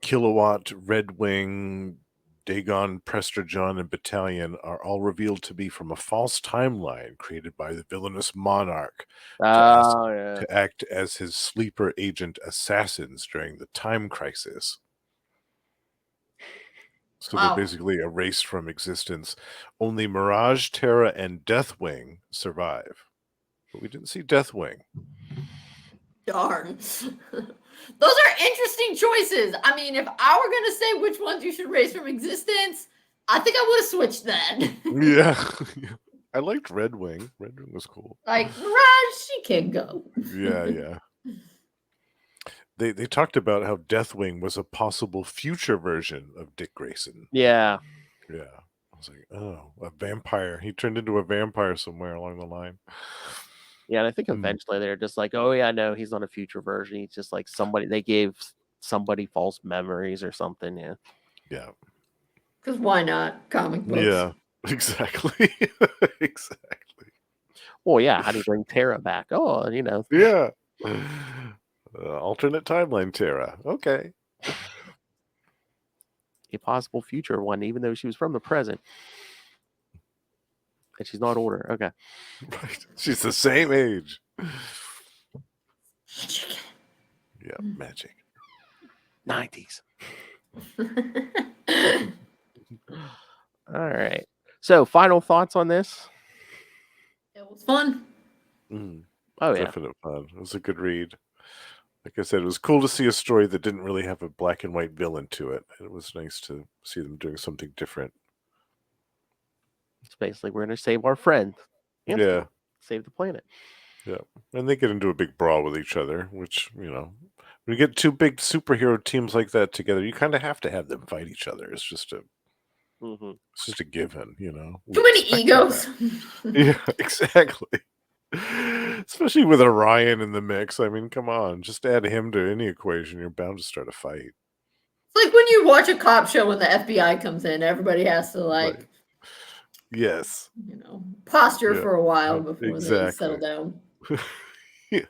Kilowatt, Red Wing, Dagon, Prester John, and Battalion are all revealed to be from a false timeline created by the villainous Monarch to act as his sleeper agent assassins during the time crisis. So they're basically erased from existence. Only Mirage, Terra, and Deathwing survive. But we didn't see Deathwing. darn. Those are interesting choices. I mean, if I were going to say which ones you should erase from existence, I think I would have switched that. Yeah. I liked Red Wing. Red Wing was cool. Like, Mirage, she can go. Yeah. They talked about how Deathwing was a possible future version of Dick Grayson. Yeah. Yeah. I was like, oh, a vampire. He turned into a vampire somewhere along the line. Yeah, and I think eventually they're just like, oh yeah, no, he's not a future version. He's just like somebody, they gave somebody false memories or something. Yeah. Yeah. Because why not? Comic books. Yeah, exactly. Exactly. Well, yeah, how do you bring Tara back? Oh, Yeah. Alternate timeline Tara. Okay. a possible future one, even though she was from the present. And she's not older. Okay. Right. She's the same age. Magic. Yeah, magic. 90s. All right. So, final thoughts on this? It was fun. Oh, yeah. Definite fun. It was a good read. Like I said, it was cool to see a story that didn't really have a black and white villain to it. It was nice to see them doing something different. It's basically, we're going to save our friend. Yeah. Save the planet. Yeah. And they get into a big brawl with each other, which, when you get two big superhero teams like that together, you kind of have to have them fight each other. It's just a given, Too many egos. Yeah, exactly. Especially with Orion in the mix. I mean, come on. Just add him to any equation. You're bound to start a fight. It's like when you watch a cop show when the FBI comes in, everybody has to Right. Yes. posture for a while before they settle Exactly. down. Yeah.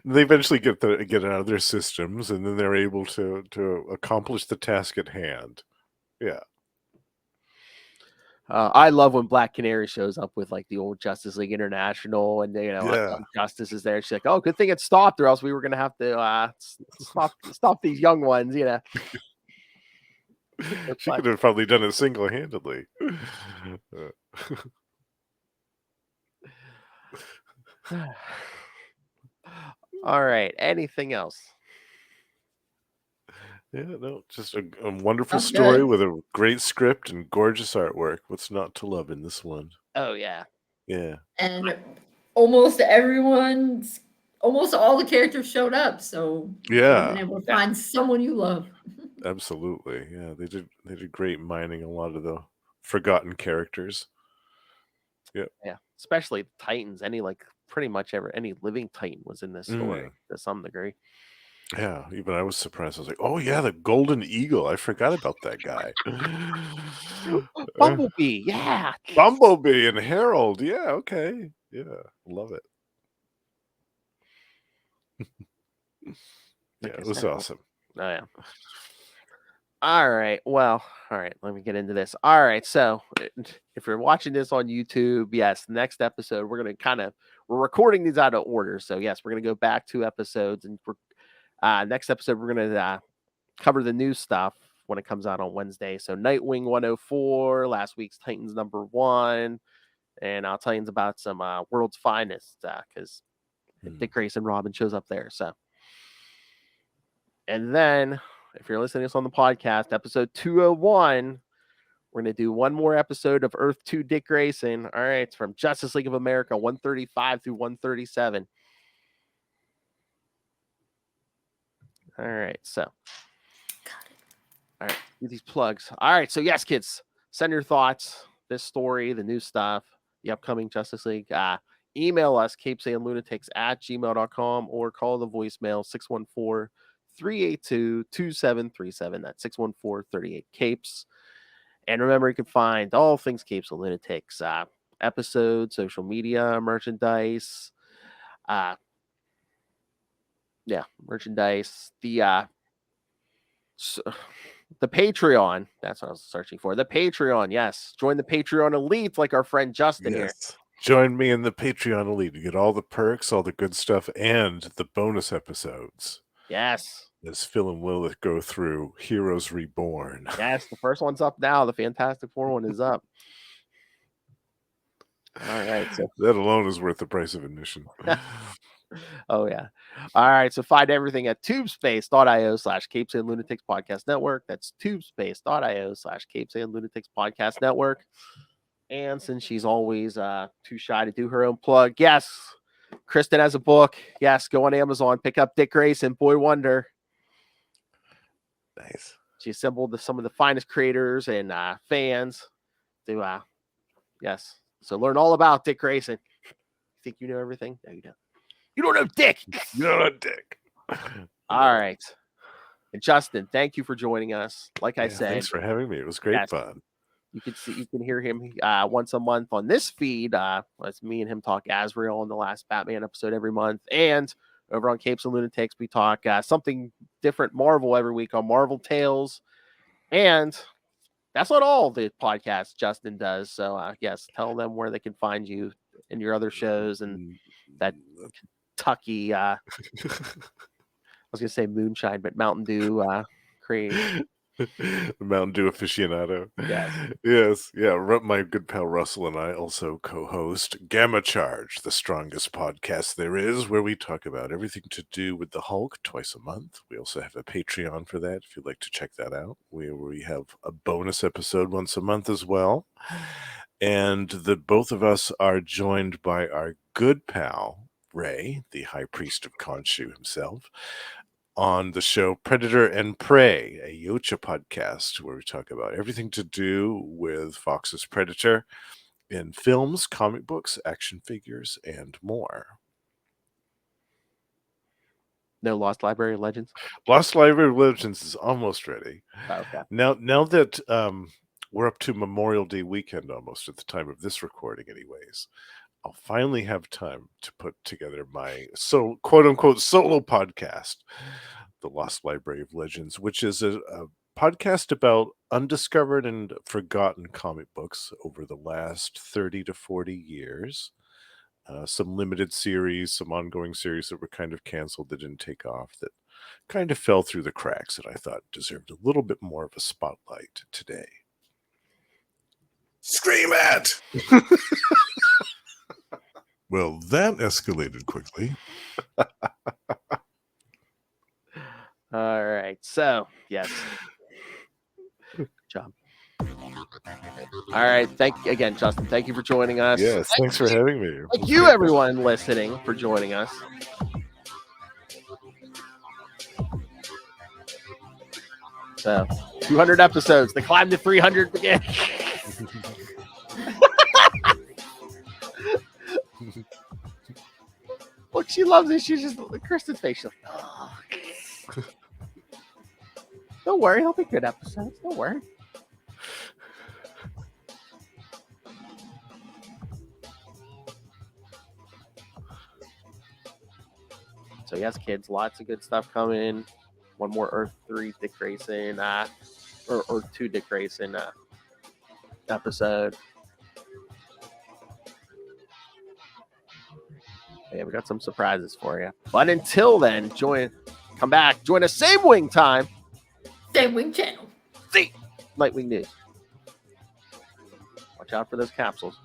They eventually get it out of their systems, and then they're able to accomplish the task at hand. Yeah. I love when Black Canary shows up with like the old Justice League International, and Justice is there. She's like, "Oh, good thing it stopped, or else we were gonna have to stop these young ones." She could have probably done it single-handedly. All right. Anything else? Yeah, no, just a wonderful Sounds story good. with a great script and gorgeous artwork. What's not to love in this one? Oh yeah. Yeah. And almost all the characters showed up. So you've been able to find someone you love. Absolutely. Yeah, they did great mining a lot of the forgotten characters. Yeah. Yeah. Especially the Titans. Pretty much any living Titan was in this story to some degree. Yeah, even I was surprised. I was like, "Oh yeah, the Golden Eagle. I forgot about that guy." Bumblebee, yeah. Bumblebee and Harold. Yeah, okay. Yeah, love it. Yeah, it was awesome. Oh yeah. All right. Well, all right. Let me get into this. All right. So, if you're watching this on YouTube, yes, next episode we're recording these out of order. So yes, we're gonna go back 2 episodes, and next episode we're gonna cover the new stuff when it comes out on Wednesday. So Nightwing 104, last week's Titans #1, and I'll tell you about some World's Finest because Dick Grayson Robin shows up there. So, and then if you're listening to this on the podcast, episode 201, we're going to do one more episode of Earth 2 Dick Grayson. All right, it's from Justice League of America 135 through 137. All right, so. All right, do these plugs. All right, so yes, kids, send your thoughts, this story, the new stuff, the upcoming Justice League. Email us, CapesandLunatics@gmail.com, or call the voicemail 614-382-2737. That's 614-38-CAPES. And remember, you can find all things Capes and Lunatics, episodes, social media, merchandise, merchandise, the Patreon. That's what I was searching for. The Patreon. Yes. Join the Patreon elite like our friend Justin here. Join me in the Patreon elite to get all the perks, all the good stuff, and the bonus episodes. Yes. As Phil and Lilith go through Heroes Reborn. Yes. The first one's up now. The Fantastic Four one is up. All right. So that alone is worth the price of admission. Oh, yeah. All right. So find everything at tubespace.io/CapesandLunatics Podcast Network. That's tubespace.io/CapesandLunatics Podcast Network. And since she's always too shy to do her own plug, yes, Kristen has a book. Yes, go on Amazon, pick up Dick Grayson, Boy Wonder. Nice. She assembled some of the finest creators and fans to, yes. So learn all about Dick Grayson. You think you know everything? No, you don't. You don't know Dick. You don't know Dick. All right. And Justin, thank you for joining us. Like I said, thanks for having me. It was great fun. You can hear him once a month on this feed. It's me and him talk Azrael on the last Batman episode every month, and over on Capes and Lunatics we talk something different Marvel every week on Marvel Tales. And that's not all the podcasts Justin does. So yes, tell them where they can find you in your other shows and that Kentucky. I was gonna say moonshine, but Mountain Dew cream. Mountain Dew aficionado. Yes. Yeah. My good pal Russell and I also co-host Gamma Charge, the strongest podcast there is, where we talk about everything to do with the Hulk twice a month. We also have a Patreon for that if you'd like to check that out. We have a bonus episode once a month as well. And both of us are joined by our good pal Ray, the High Priest of Khonshu himself, on the show Predator and Prey, a Yocha podcast where we talk about everything to do with Fox's Predator in films, comic books, action figures, and more. No Lost Library of Legends? Lost Library of Legends is almost ready. Okay. Now that we're up to Memorial Day weekend almost at the time of this recording anyways, I'll finally have time to put together my quote-unquote solo podcast, The Lost Library of Legends, which is a podcast about undiscovered and forgotten comic books over the last 30 to 40 years. Some limited series, some ongoing series that were kind of canceled that didn't take off, that kind of fell through the cracks that I thought deserved a little bit more of a spotlight today. Scream at! Well, that escalated quickly. All right. So, yes. Good job. All right. Thank you again, Justin. Thank you for joining us. Yes, thanks for having me. Thank you, everyone listening, for joining us. So, 200 episodes. The climb to 300 begins. Look, she loves it. She's just Kristen's face. She's like, oh. Don't worry, it'll be good episodes. Don't worry. So yes, kids, lots of good stuff coming. One more Earth 3 Dick Grayson, or Earth 2 Dick Grayson episode. Yeah, we got some surprises for you. But until then, come back, join us same wing time. Same Wing channel. See Nightwing News. Watch out for those capsules.